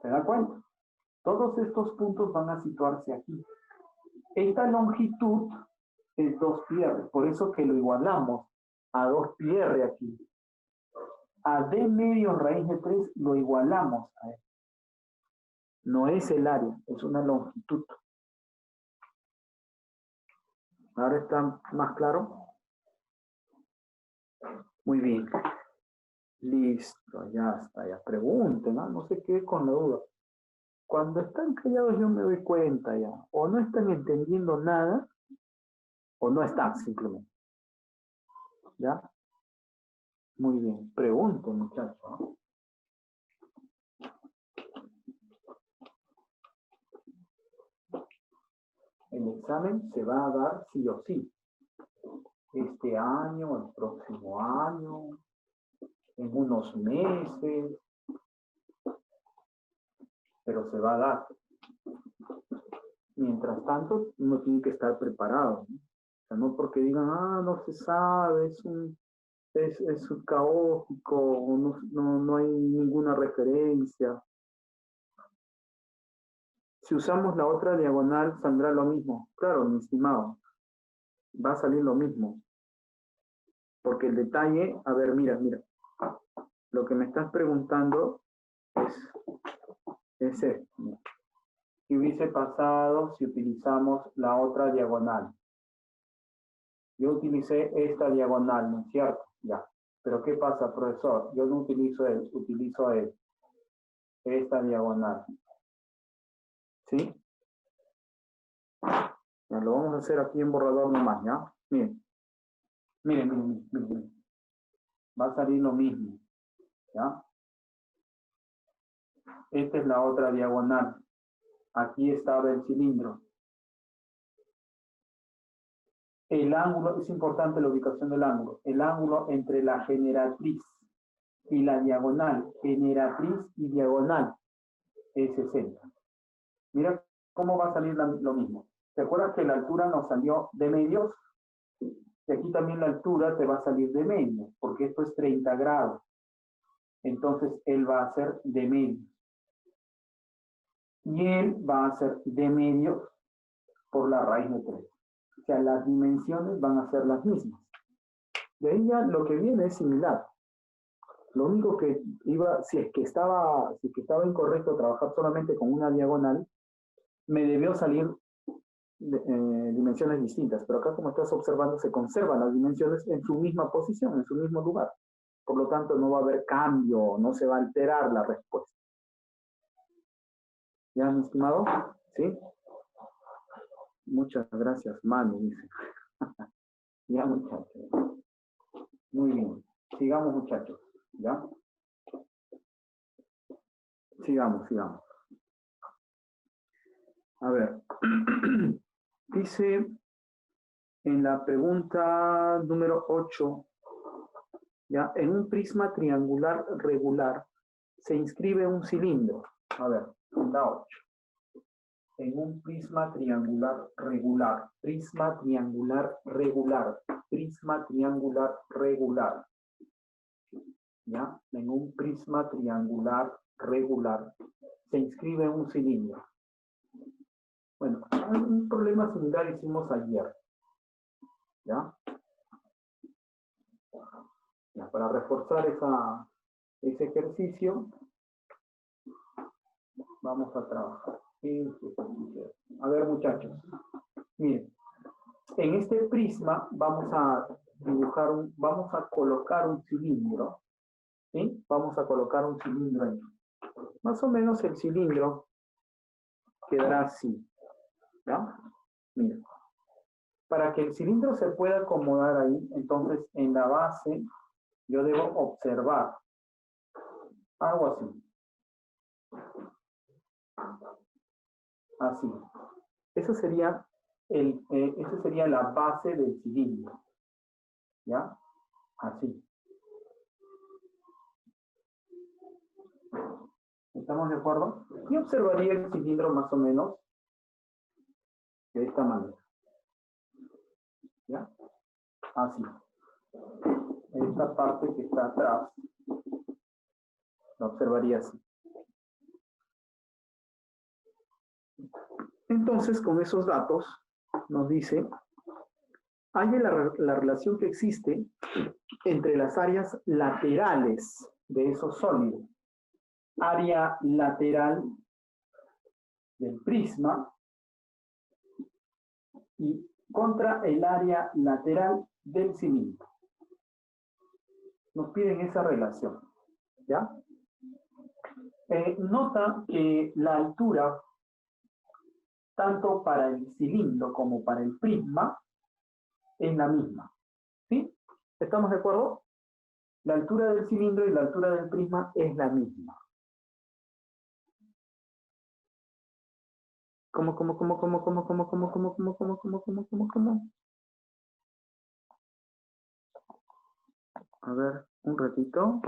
¿Se da cuenta? Todos estos puntos van a situarse aquí. Esta longitud es 2πr, por eso que lo igualamos a 2πr aquí. A d medio raíz de 3 lo igualamos a él. No es el área, es una longitud. ¿Ahora está más claro? Muy bien. Listo, ya está, ya pregunten, ¿no? No sé qué con la duda. Cuando están callados yo me doy cuenta ya. O no están entendiendo nada, o no están simplemente. ¿Ya? Muy bien. Pregunten, muchachos, ¿no? El examen se va a dar sí o sí. Este año, el próximo año, en unos meses, pero se va a dar. Mientras tanto, uno tiene que estar preparado, ¿no? O sea, no porque digan, no se sabe, es caótico, no hay ninguna referencia. Si usamos la otra diagonal, saldrá lo mismo. Claro, mi estimado, va a salir lo mismo. Porque el detalle, a ver, mira, lo que me estás preguntando es esto. ¿Qué hubiese pasado si utilizamos la otra diagonal? Yo utilicé esta diagonal, ¿no es cierto? Ya. Pero ¿qué pasa, profesor? Yo no utilizo él, utilizo esta diagonal. ¿Sí? Ya, lo vamos a hacer aquí en borrador nomás, ¿ya? Miren. Va a salir lo mismo, ¿ya? Esta es la otra diagonal. Aquí estaba el cilindro. El ángulo, es importante la ubicación del ángulo. El ángulo entre la generatriz y la diagonal, generatriz y diagonal, es 60. Mira cómo va a salir lo mismo. ¿Te acuerdas que la altura nos salió de medios? Y aquí también la altura te va a salir de medios, porque esto es 30 grados. Entonces, él va a ser de medios. Y él va a ser de medios por la raíz de 3. O sea, las dimensiones van a ser las mismas. De ahí ya lo que viene es similar. Lo único que si es que estaba incorrecto trabajar solamente con una diagonal, me debió salir dimensiones distintas. Pero acá, como estás observando, se conservan las dimensiones en su misma posición, en su mismo lugar. Por lo tanto, no va a haber cambio, no se va a alterar la respuesta. ¿Ya, mi estimado? ¿Sí? Muchas gracias, Manu, dice. Ya, muchachos. Muy bien. Sigamos, muchachos. ¿Ya? Sigamos. A ver. Dice en la pregunta número 8, ¿ya? En un prisma triangular regular se inscribe un cilindro. A ver, la 8. En un prisma triangular regular. Prisma triangular regular. ¿Ya? En un prisma triangular regular se inscribe un cilindro. Bueno, un problema similar hicimos ayer. ¿Ya? Ya, para reforzar ese ejercicio, vamos a trabajar. A ver, muchachos. Miren, en este prisma vamos a colocar un cilindro. ¿Sí? Vamos a colocar un cilindro ahí. Más o menos el cilindro quedará así. ¿Ya? Miren. Para que el cilindro se pueda acomodar ahí, entonces en la base yo debo observar algo así. Así. Esa sería la base del cilindro. ¿Ya? Así. ¿Estamos de acuerdo? Y observaría el cilindro más o menos de esta manera. ¿Ya? Así. Esta parte que está atrás la observaría así. Entonces, con esos datos, nos dice, hay la relación que existe entre las áreas laterales de esos sólidos. Área lateral del prisma y contra el área lateral del cilindro. Nos piden esa relación, ¿ya? Nota que la altura, tanto para el cilindro como para el prisma, es la misma, ¿sí? ¿Estamos de acuerdo? La altura del cilindro y la altura del prisma es la misma. ¿Cómo? A ver, un ratito.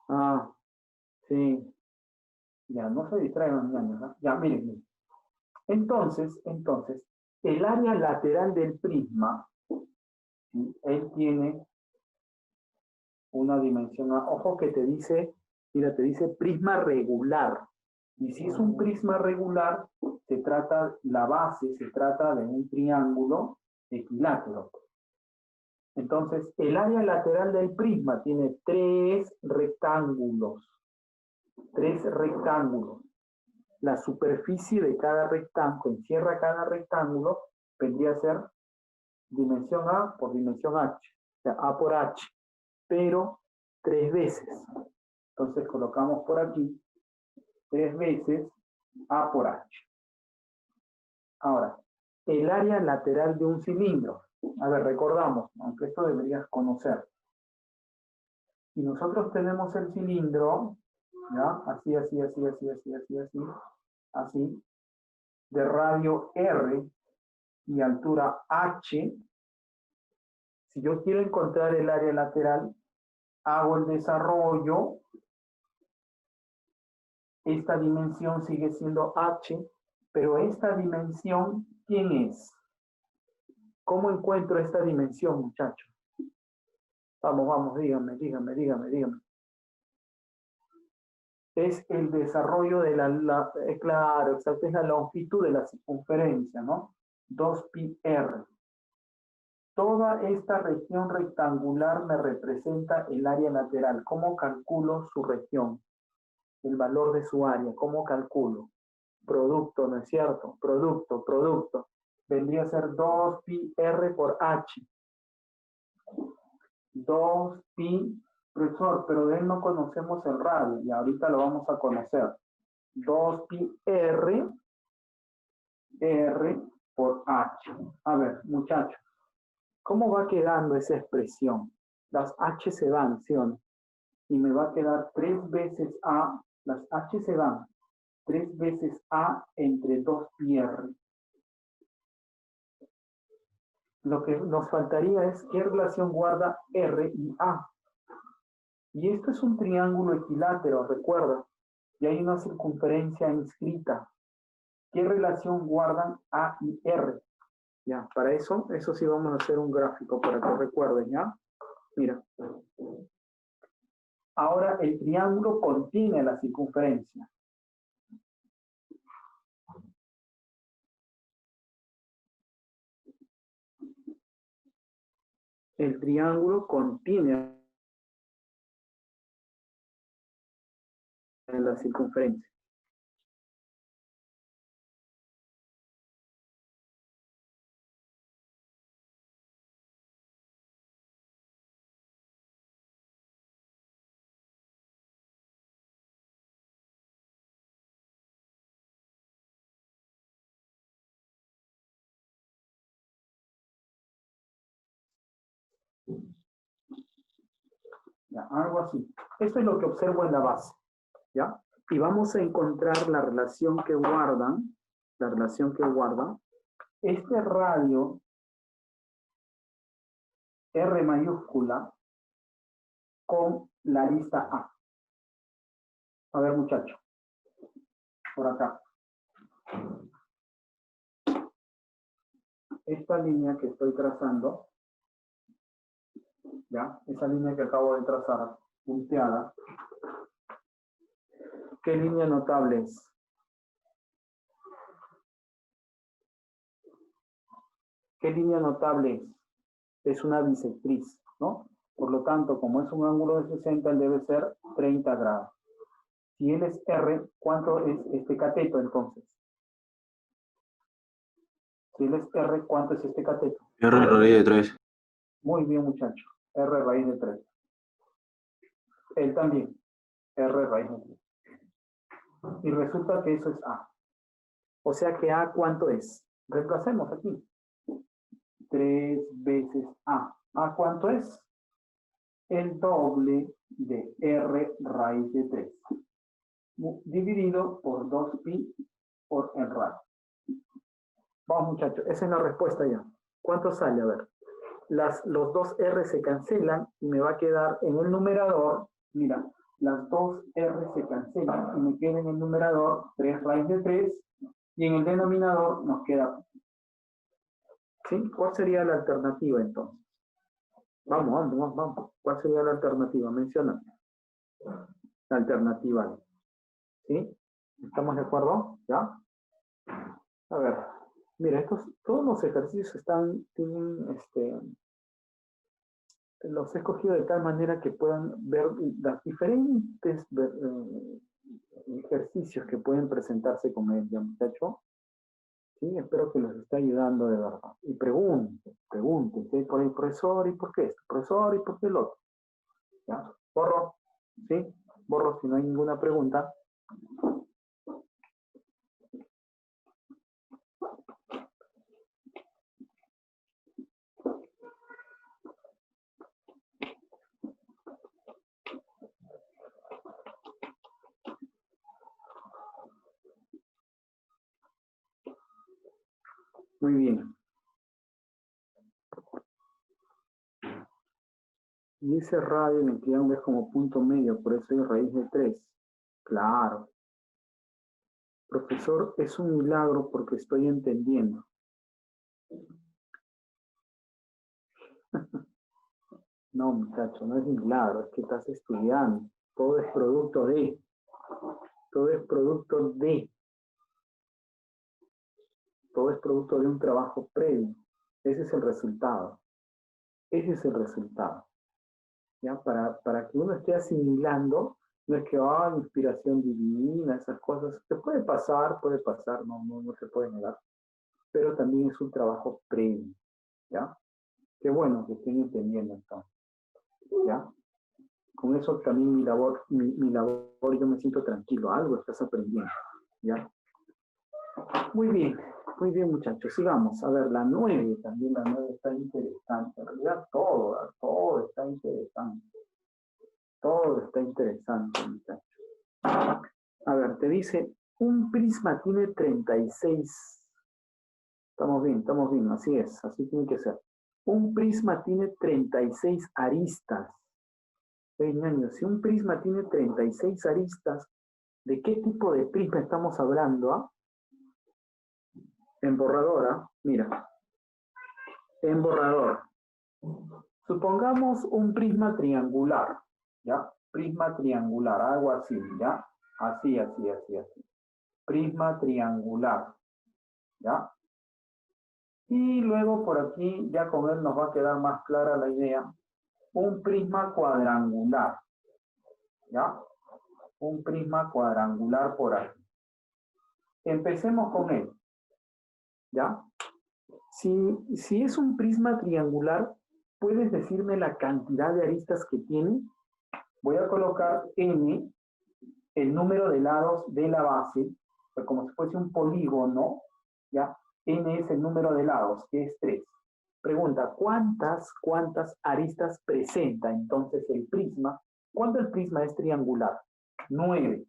Ah, sí. Ya, no se distraigan, niños, ¿no? Ya, miren. Entonces, el área lateral del prisma, ¿sí? Él tiene una dimensión, ojo que te dice, mira, te dice prisma regular. Y si es un prisma regular, se trata de un triángulo equilátero. Entonces, el área lateral del prisma tiene tres rectángulos. La superficie de cada rectángulo, encierra cada rectángulo, vendría a ser dimensión A por dimensión H, o sea, A por H, pero 3 veces. Entonces colocamos por aquí 3 veces A por H. Ahora, el área lateral de un cilindro. A ver, recordamos, aunque esto deberías conocer. Si nosotros tenemos el cilindro, ¿ya? Así, de radio R y altura H, si yo quiero encontrar el área lateral, hago el desarrollo, esta dimensión sigue siendo H, pero esta dimensión, ¿quién es? ¿Cómo encuentro esta dimensión, muchachos? Vamos, díganme. Es el desarrollo de claro, exacto, es la longitud de la circunferencia, ¿no? 2πr. Toda esta región rectangular me representa el área lateral. ¿Cómo calculo su región? El valor de su área. ¿Cómo calculo? Producto, ¿no es cierto? Producto. Vendría a ser 2πr por h. 2pi, profesor, pero de él no conocemos el radio y ahorita lo vamos a conocer. 2πr r por h. A ver, muchachos, ¿cómo va quedando esa expresión? Las h se van, ¿sí o no? Y me va a quedar 3 veces a, las h se van, 3 veces a entre 2πr. Lo que nos faltaría es qué relación guarda R y A. Y esto es un triángulo equilátero, recuerda. Y hay una circunferencia inscrita. ¿Qué relación guardan A y R? Ya, para eso sí vamos a hacer un gráfico para que recuerden, ¿ya? Mira. Ahora el triángulo contiene la circunferencia. El triángulo contiene la circunferencia. Ya, algo así. Esto es lo que observo en la base, ¿ya? Y vamos a encontrar la relación que guardan, este radio R mayúscula con la arista A. A ver, muchachos, por acá. Esta línea que estoy trazando, ¿ya? Esa línea que acabo de trazar, punteada, ¿qué línea notable es? ¿Qué línea notable es? Es una bisectriz, ¿no? Por lo tanto, como es un ángulo de 60, él debe ser 30 grados. Si él es R, ¿cuánto es este cateto entonces? Si él es R, ¿cuánto es este cateto? R raíz de 3. Muy bien, muchacho. R raíz de 3. Él también. R raíz de 3. Y resulta que eso es A. O sea que A, ¿cuánto es? Reemplacemos aquí. 3 veces A. ¿A cuánto es? El doble de R raíz de 3. Dividido por 2pi por el radio. Vamos, muchachos. Esa es la respuesta ya. ¿Cuánto sale? A ver. Los dos R se cancelan y me va a quedar en el numerador. Mira, las dos R se cancelan y me queda en el numerador 3 raíz de 3 y en el denominador nos queda. ¿Sí? ¿Cuál sería la alternativa entonces? Vamos. ¿Cuál sería la alternativa? Menciona. La alternativa. ¿Sí? ¿Estamos de acuerdo? ¿Ya? A ver. Mira, todos los ejercicios los he escogido de tal manera que puedan ver las diferentes ejercicios que pueden presentarse con él, ¿ya, muchacho? Sí, espero que les esté ayudando de verdad. Y pregunten, ¿sí? Por el profesor, ¿y por qué esto? Profesor, ¿y por qué el otro? ¿Ya? Borro, ¿sí? Borro si no hay ninguna pregunta. Muy bien. Y ese radio en el triángulo es como punto medio, por eso hay raíz de 3. Claro. Profesor, es un milagro porque estoy entendiendo. No, muchacho, no es milagro, es que estás estudiando. Todo es producto de. Todo es producto de. Todo es producto de un trabajo previo. Ese es el resultado. Ese es el resultado. ¿Ya? Para que uno esté asimilando, no es que, inspiración divina, esas cosas. Que puede pasar, no se puede negar. Pero también es un trabajo previo. ¿Ya? Qué bueno que estén entendiendo entonces. ¿Ya? Con eso también mi labor, yo me siento tranquilo, algo estás aprendiendo, ¿ya? Muy bien muchachos, sigamos. A ver, la 9 también, la 9 está interesante, en realidad todo está interesante. Todo está interesante, muchachos. A ver, te dice, un prisma tiene 36. Estamos bien, así es, así tiene que ser. Un prisma tiene 36 aristas. Si un prisma tiene 36 aristas, ¿de qué tipo de prisma estamos hablando? En borrador, mira. En borrador. Supongamos un prisma triangular, ¿ya? Prisma triangular, algo así, ¿ya? Así. Prisma triangular, ¿ya? Y luego por aquí, ya con él nos va a quedar más clara la idea. Un prisma cuadrangular, ¿ya? Un prisma cuadrangular por aquí. Empecemos con él, ¿ya? Si es un prisma triangular, ¿puedes decirme la cantidad de aristas que tiene? Voy a colocar n, el número de lados de la base, como si fuese un polígono, ¿ya? N es el número de lados, que es 3. Pregunta, ¿cuántas aristas presenta entonces el prisma? ¿Cuándo el prisma es triangular? 9.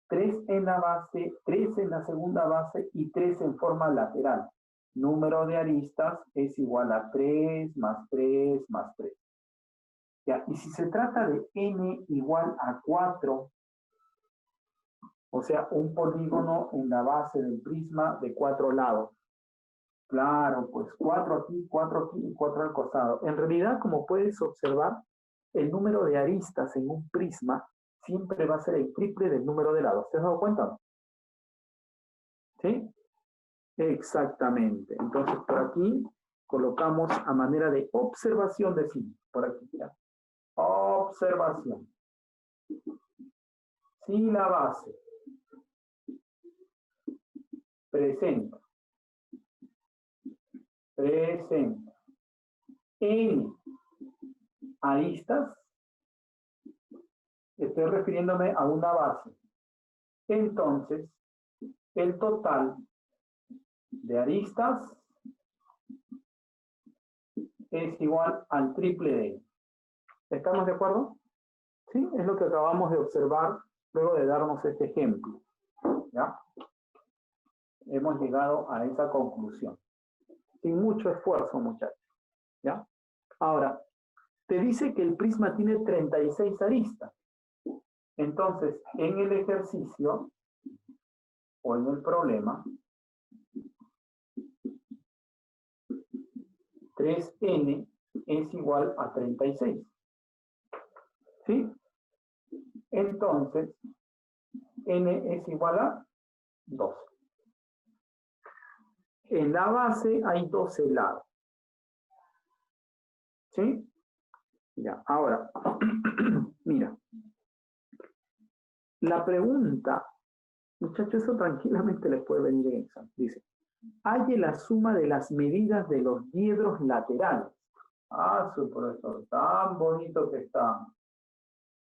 3 en la base, 3 en la segunda base y 3 en forma lateral. Número de aristas es igual a 3 más 3 más 3. ¿Ya? Y si se trata de n igual a 4, o sea, un polígono en la base del prisma de 4 lados. Claro, pues 4 aquí y 4 al costado. En realidad, como puedes observar, el número de aristas en un prisma siempre va a ser el triple del número de lados. ¿Te has dado cuenta? ¿Sí? Exactamente. Entonces, por aquí colocamos a manera de observación, decimos, por aquí, mira. Observación. Si la base presenta n aristas, estoy refiriéndome a una base. Entonces, el total de aristas es igual al triple de n. ¿Estamos de acuerdo? Sí, es lo que acabamos de observar luego de darnos este ejemplo. ¿Ya? Hemos llegado a esa conclusión. Sin mucho esfuerzo, muchachos. ¿Ya? Ahora, te dice que el prisma tiene 36 aristas. Entonces, en el ejercicio o en el problema, 3n es igual a 36. ¿Sí? Entonces, n es igual a 12. En la base hay 12 lados. ¿Sí? Ya, ahora, mira. La pregunta, muchachos, eso tranquilamente les puede venir en examen. Dice, halle la suma de las medidas de los diedros laterales. Ah, su profesor, tan bonito que estamos.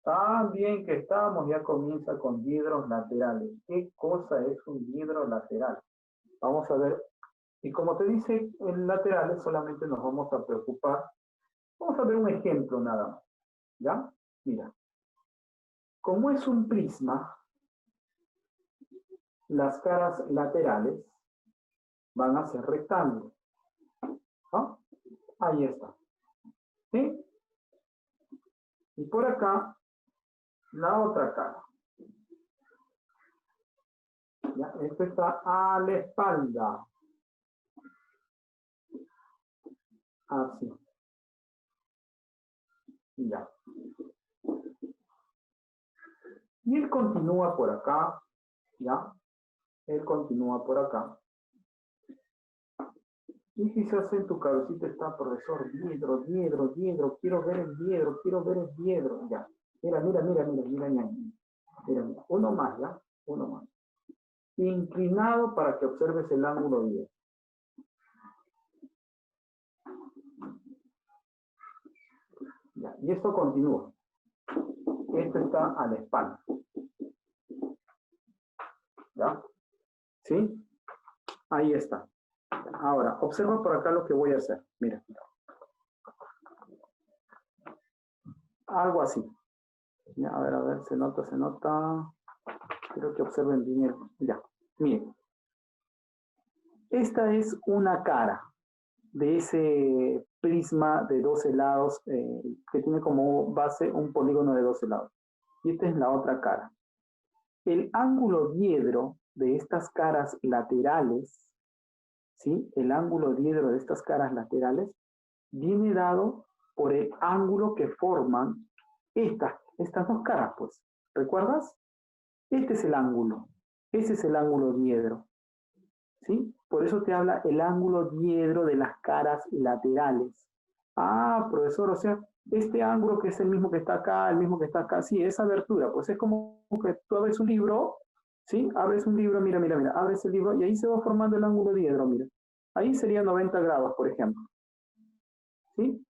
Tan bien que estamos, ya comienza con diedros laterales. ¿Qué cosa es un diedro lateral? Vamos a ver. Y como te dice en laterales, solamente nos vamos a preocupar. Vamos a ver un ejemplo nada más. ¿Ya? Mira. Como es un prisma, las caras laterales van a ser rectángulos. ¿Ah? Ahí está. ¿Sí? Y por acá, la otra cara. ¿Ya? Esto está a la espalda. Así. Ya. Y él continúa por acá. ¿Ya? Él continúa por acá. Y quizás en tu cabecita está, profesor, diedro, diedro, diedro, quiero ver el diedro, quiero ver el diedro. Ya. Mira, mira, mira, mira, mira, mira. Mira, mira. Uno más, ¿ya? Uno más. Inclinado para que observes el ángulo diedro. Ya. Y esto continúa. Esto está a la espalda. ¿Ya? ¿Sí? Ahí está. Ahora, observa por acá lo que voy a hacer. Mira. Algo así. Ya, a ver, se nota, se nota. Quiero que observen bien. Ya, miren. Esta es una cara de ese prisma de 12 lados que tiene como base un polígono de 12 lados. Y esta es la otra cara. El ángulo diedro de estas caras laterales, ¿sí? El ángulo diedro de estas caras laterales viene dado por el ángulo que forman estas dos caras, pues. ¿Recuerdas? Este es el ángulo. Ese es el ángulo diedro. ¿Sí? Por eso te habla el ángulo diedro de las caras laterales. Ah, profesor, o sea, este ángulo que es el mismo que está acá, el mismo que está acá, sí, esa abertura, pues es como que tú abres un libro, ¿sí? Abres un libro, mira, mira, mira, abres el libro y ahí se va formando el ángulo diedro, mira. Ahí sería 90 grados, por ejemplo. ¿Sí?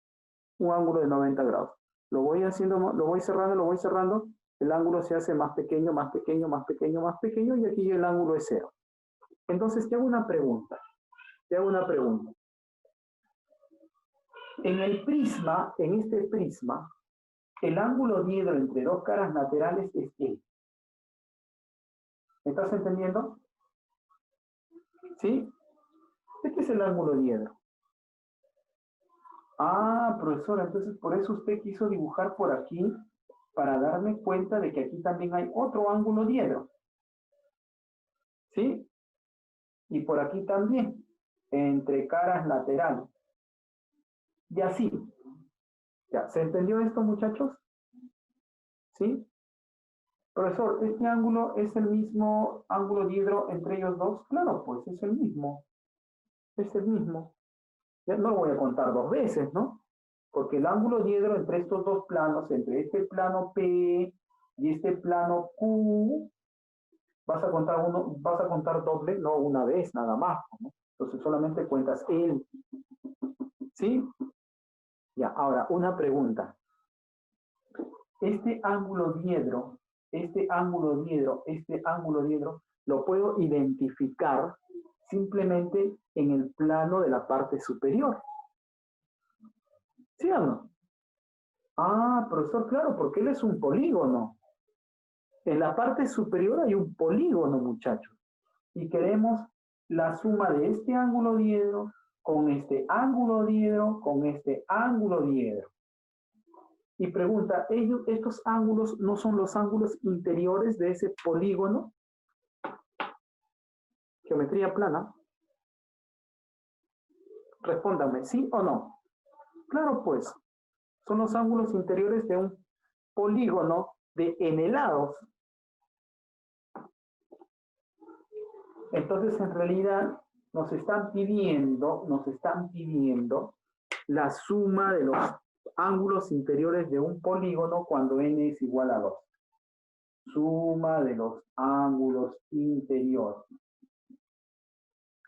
Un ángulo de 90 grados. Lo voy haciendo, lo voy cerrando, el ángulo se hace más pequeño, más pequeño, más pequeño, más pequeño, y aquí el ángulo es 0. Entonces te hago una pregunta. En el prisma, en este prisma, el ángulo diedro entre dos caras laterales es ¿qué? ¿Me estás entendiendo? ¿Sí? Este es el ángulo diedro. Ah, profesora, entonces por eso usted quiso dibujar por aquí para darme cuenta de que aquí también hay otro ángulo diedro. ¿Sí? Y por aquí también, entre caras laterales. Y así. ¿Ya? ¿Se entendió esto, muchachos? ¿Sí? Profesor, ¿este ángulo es el mismo ángulo diedro entre ellos dos? Claro, pues es el mismo. Es el mismo. Ya no lo voy a contar dos veces, ¿no? Porque el ángulo diedro entre estos dos planos, entre este plano P y este plano Q, vas a contar doble, no una vez nada más, ¿no? Entonces solamente cuentas el. ¿Sí? Ya, ahora, una pregunta. Este ángulo diedro, lo puedo identificar simplemente en el plano de la parte superior. ¿Sí o no? Ah, profesor, claro, porque él es un polígono. En la parte superior hay un polígono, muchachos. Y queremos la suma de este ángulo diedro con este ángulo diedro con este ángulo diedro. Y pregunta, ¿estos ángulos no son los ángulos interiores de ese polígono? Geometría plana. Respóndame, ¿sí o no? Claro, pues, son los ángulos interiores de un polígono de n lados. Entonces, en realidad, nos están pidiendo la suma de los ángulos interiores de un polígono cuando n es igual a 2. Suma de los ángulos interiores.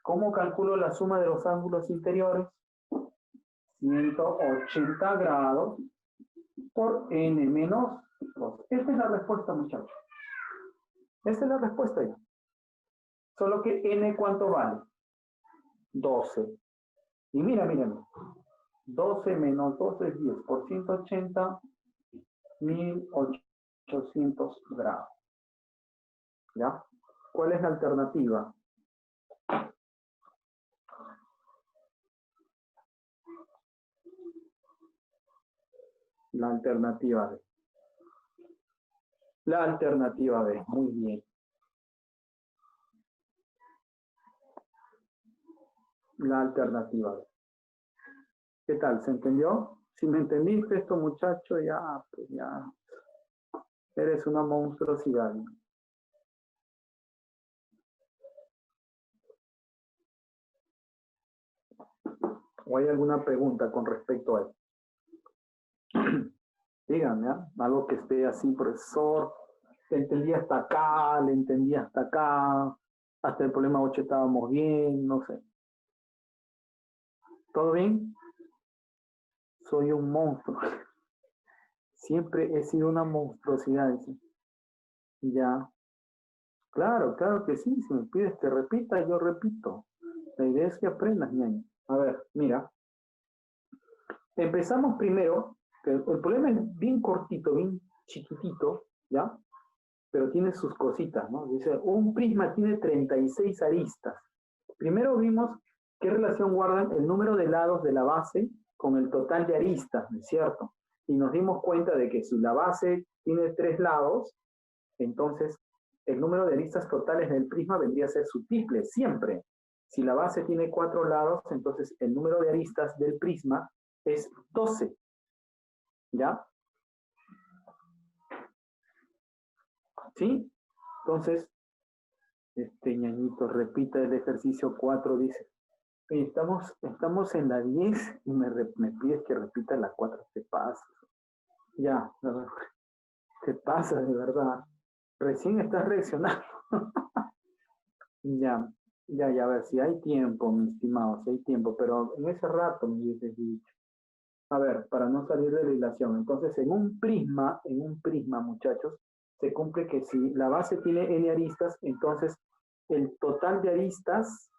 ¿Cómo calculo la suma de los ángulos interiores? 180 grados por n menos 2. Esta es la respuesta, muchachos. Esta es la respuesta ya. Solo que n, ¿cuánto vale? 12. Y mira. 12 menos 12 es 10. Por 180, 1800 grados. ¿Ya? ¿Cuál es la alternativa? La alternativa B. La alternativa B. Muy bien. La alternativa B. ¿Qué tal? ¿Se entendió? Si me entendiste esto, muchacho, ya, pues ya. Eres una monstruosidad. ¿O hay alguna pregunta con respecto a eso? Díganme, ¿eh? Algo que esté así, profesor. Le entendí hasta acá, le entendí hasta acá. Hasta el problema 8 estábamos bien, no sé. ¿Todo bien? Soy un monstruo. Siempre he sido una monstruosidad. ¿Sí? Ya. Claro que sí. Si me pides que repita, yo repito. La idea es que aprendas, ñaño. A ver, mira. Empezamos primero, que el problema es bien cortito, bien chiquitito, ¿ya? Pero tiene sus cositas, ¿no? Dice, un prisma tiene 36 aristas. Primero vimos qué relación guardan el número de lados de la base con el total de aristas, ¿no es cierto? Y nos dimos cuenta de que si la base tiene 3 lados, entonces el número de aristas totales del prisma vendría a ser su triple, siempre. Si la base tiene 4 lados, entonces el número de aristas del prisma es 12. ¿Ya? ¿Sí? Entonces, ñañito repita el ejercicio 4, dice. Estamos en la 10 y me pides que repita la 4. Te pasa. Ya, te pasa de verdad. Recién estás reaccionando. Ya, a ver, si hay tiempo, mi estimado, si hay tiempo, pero en ese rato me hubieses dicho. A ver, para no salir de la ilación. Entonces, en un prisma, muchachos, se cumple que si la base tiene n aristas, entonces el total de aristas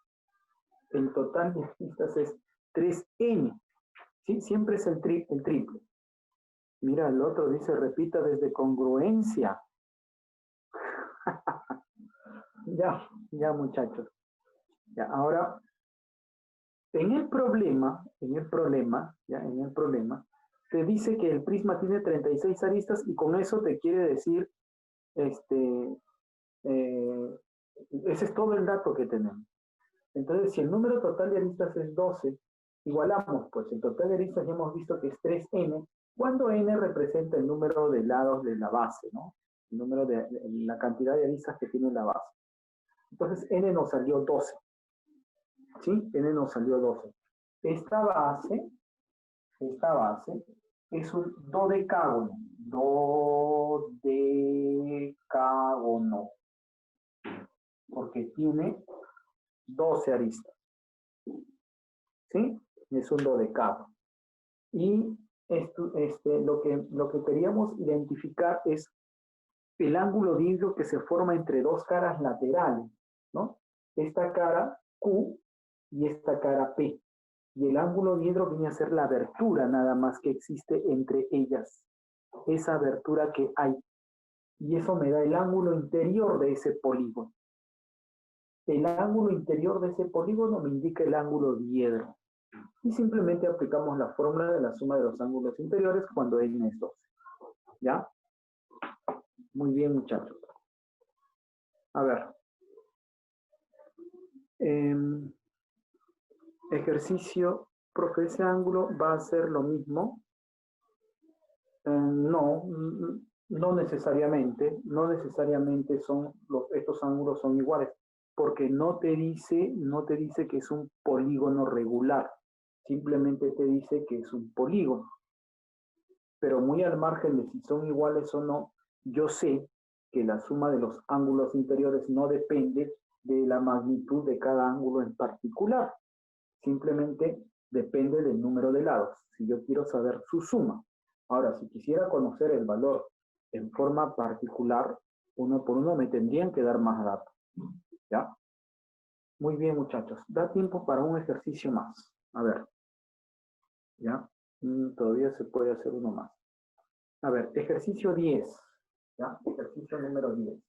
es 3n. ¿Sí? Siempre es el triple. Mira, el otro dice, repita desde congruencia. Ya, muchachos. Ya, ahora, en el problema, te dice que el prisma tiene 36 aristas y con eso te quiere decir, ese es todo el dato que tenemos. Entonces, si el número total de aristas es 12, igualamos, pues el total de aristas ya hemos visto que es 3n, cuando n representa el número de lados de la base, ¿no? El número de la cantidad de aristas que tiene la base. Entonces, n nos salió 12. ¿Sí? N nos salió 12. Esta base esta base, es un dodecágono. Dodecágono. Porque tiene 12 aristas. ¿Sí? Es un dodecágono. Y lo que queríamos identificar es el ángulo diedro que se forma entre dos caras laterales, ¿no? Esta cara Q y esta cara P. Y el ángulo diedro viene a ser la abertura nada más que existe entre ellas. Esa abertura que hay. Y eso me da el ángulo interior de ese polígono. El ángulo interior de ese polígono me indica el ángulo diedro. Y simplemente aplicamos la fórmula de la suma de los ángulos interiores cuando n es 12. ¿Ya? Muy bien, muchachos. A ver. Ejercicio, profe, ese ángulo va a ser lo mismo. No necesariamente. No necesariamente estos ángulos son iguales. Porque no te dice que es un polígono regular. Simplemente te dice que es un polígono. Pero muy al margen de si son iguales o no, yo sé que la suma de los ángulos interiores no depende de la magnitud de cada ángulo en particular. Simplemente depende del número de lados. Si yo quiero saber su suma. Ahora, si quisiera conocer el valor en forma particular, uno por uno me tendrían que dar más datos. ¿Ya? Muy bien, muchachos. Da tiempo para un ejercicio más. A ver. ¿Ya? Todavía se puede hacer uno más. A ver, ejercicio 10. ¿Ya? Ejercicio número 10.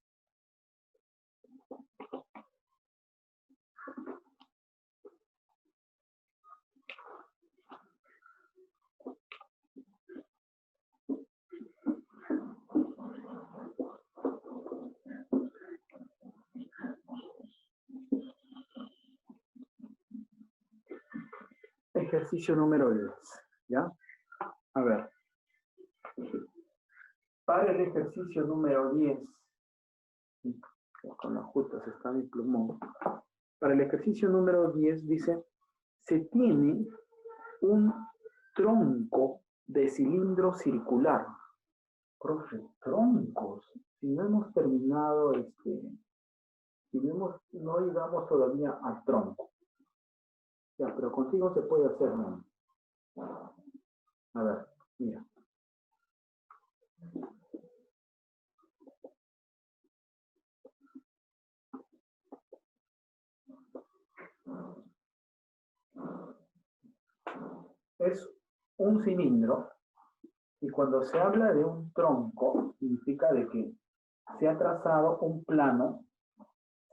Ejercicio número 10. ¿Ya? A ver. Para el ejercicio número 10, con las justas está mi plumón. Para el ejercicio número 10 dice, se tiene un tronco de cilindro circular. Profe, troncos. Si no hemos terminado, no llegamos todavía al tronco. Ya, pero contigo se puede hacer, ¿no? A ver, mira. Es un cilindro y cuando se habla de un tronco, significa de que se ha trazado un plano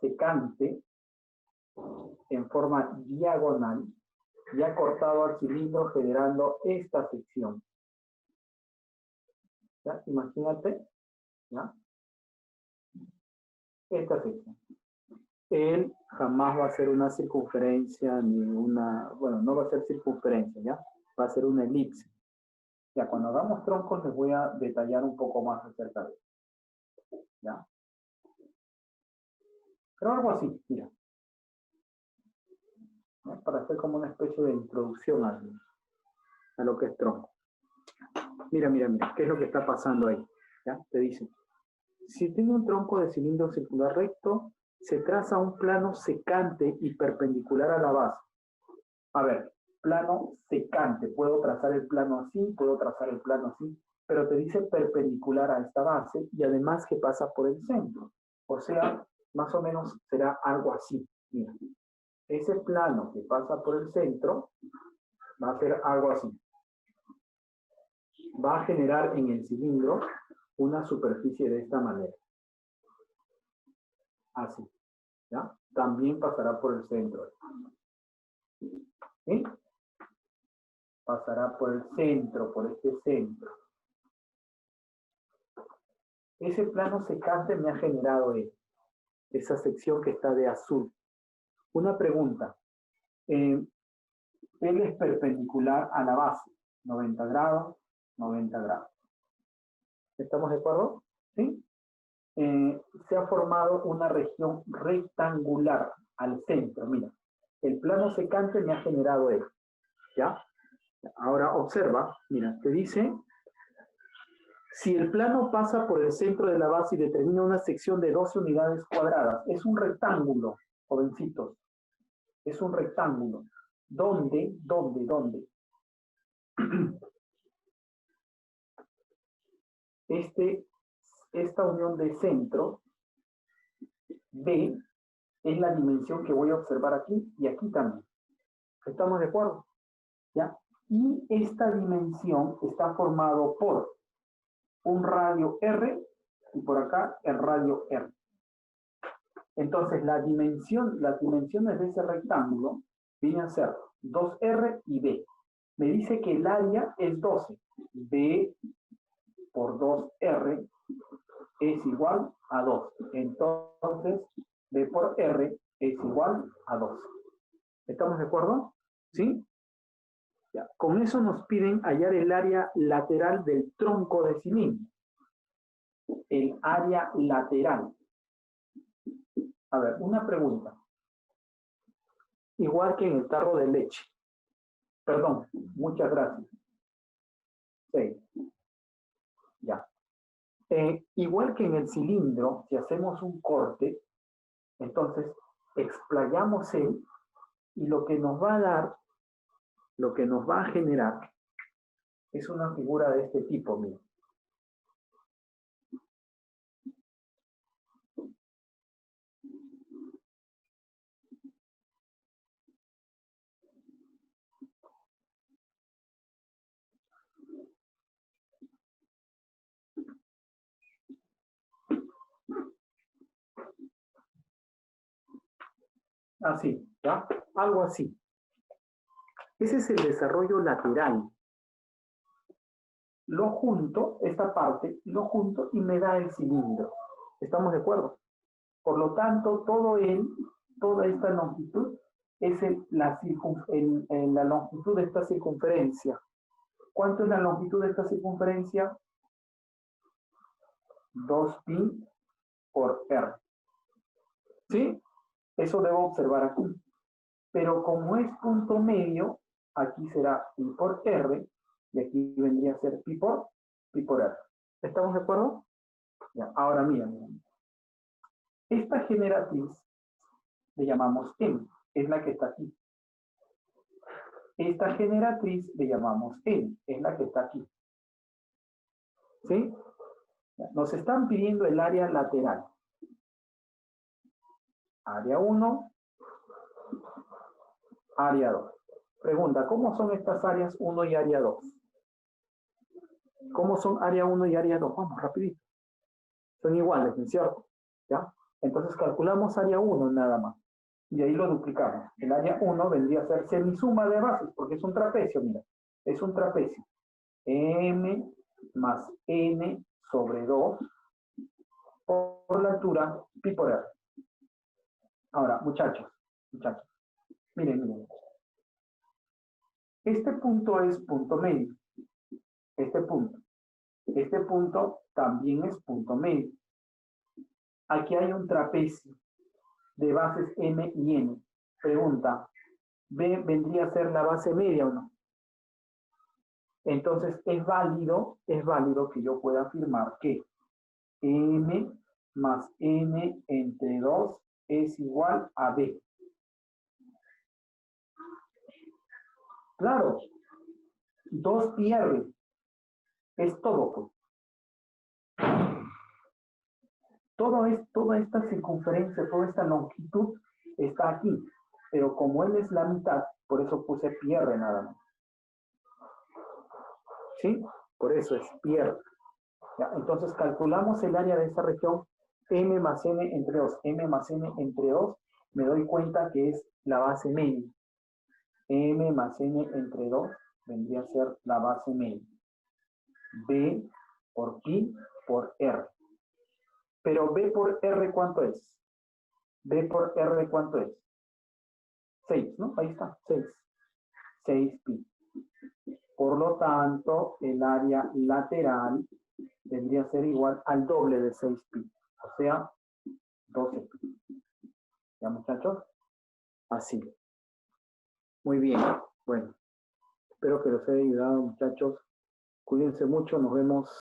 secante en forma diagonal y ha cortado al cilindro generando esta sección. ¿Ya? Imagínate, ¿ya? Esta sección. Él jamás va a ser una circunferencia ni una, bueno, no va a ser circunferencia, ¿ya? Va a ser una elipse. Ya, cuando hagamos troncos les voy a detallar un poco más acerca de eso. ¿Ya? Pero algo así, mira. ¿No? Para hacer como una especie de introducción a lo que es tronco. Mira, mira, mira, ¿qué es lo que está pasando ahí? ¿Ya? Te dice, si tiene un tronco de cilindro circular recto, se traza un plano secante y perpendicular a la base. A ver, plano secante. Puedo trazar el plano así, puedo trazar el plano así, pero te dice perpendicular a esta base y además que pasa por el centro. O sea, más o menos será algo así. Mira, ese plano que pasa por el centro va a ser algo así. Va a generar en el cilindro una superficie de esta manera. Así. ¿Ya? También pasará por el centro. ¿Sí? Pasará por el centro, por este centro. Ese plano secante me ha generado esa sección que está de azul. Una pregunta. Él es perpendicular a la base. 90 grados, 90 grados. ¿Estamos de acuerdo? ¿Sí? Se ha formado una región rectangular al centro. Mira, el plano secante me ha generado esto. ¿Ya? Ahora observa, mira, te dice, si el plano pasa por el centro de la base y determina una sección de 12 unidades cuadradas, es un rectángulo, jovencitos, es un rectángulo. ¿Dónde? Esta unión de centro, B, es la dimensión que voy a observar aquí y aquí también. ¿Estamos de acuerdo? ¿Ya? Y esta dimensión está formado por un radio R y por acá el radio R. Entonces, las dimensiones de ese rectángulo vienen a ser 2R y B. Me dice que el área es 12. B por 2R es igual a 2. Entonces, B por R es igual a 12. ¿Estamos de acuerdo? ¿Sí? Ya. Con eso nos piden hallar el área lateral del tronco de cilindro. El área lateral. A ver, una pregunta. Igual que en el tarro de leche. Perdón, muchas gracias. Sí. Ya. Igual que en el cilindro, si hacemos un corte, entonces explayamos él y lo que nos va a dar, lo que nos va a generar, es una figura de este tipo, mira. Así, ¿ya? Algo así. Ese es el desarrollo lateral. Lo junto, esta parte, lo junto y me da el cilindro. ¿Estamos de acuerdo? Por lo tanto, toda esta longitud es la longitud de esta circunferencia. ¿Cuánto es la longitud de esta circunferencia? 2pi por r. ¿Sí? Eso debo observar aquí. Pero como es punto medio, aquí será pi por r, y aquí vendría a ser pi por r. ¿Estamos de acuerdo? Ya, ahora miren. Esta generatriz le llamamos M, es la que está aquí. Esta generatriz le llamamos N, es la que está aquí. ¿Sí? Nos están pidiendo el área lateral. Área 1, área 2. Pregunta, ¿cómo son estas áreas 1 y área 2? ¿Cómo son área 1 y área 2? Vamos, rapidito. Son iguales, ¿no es cierto? ¿Ya? Entonces calculamos área 1 nada más. Y ahí lo duplicamos. El área 1 vendría a ser semisuma de bases, porque es un trapecio, mira. Es un trapecio. M más N sobre 2 por la altura pi por r. Ahora, muchachos. Miren. Este punto es punto medio. Este punto también es punto medio. Aquí hay un trapecio de bases M y N. Pregunta, ¿B vendría a ser la base media o no? Entonces, es válido que yo pueda afirmar que M más N entre 2 es igual a B. Claro, 2pi r es todo, pues. Toda esta circunferencia, toda esta longitud está aquí. Pero como él es la mitad, por eso puse pi r nada más. ¿Sí? Por eso es pi r. ¿Ya? Entonces calculamos el área de esta región, m más n entre 2. M más n entre 2, me doy cuenta que es la base media. M más n entre 2 vendría a ser la base media. B por pi por r. Pero B por R, ¿cuánto es? B por R, ¿cuánto es? 6, ¿no? Ahí está, 6. 6pi. Por lo tanto, el área lateral vendría a ser igual al doble de 6pi. O sea, 12pi. ¿Ya, muchachos? Así. Muy bien. Bueno. Espero que les haya ayudado, muchachos. Cuídense mucho, nos vemos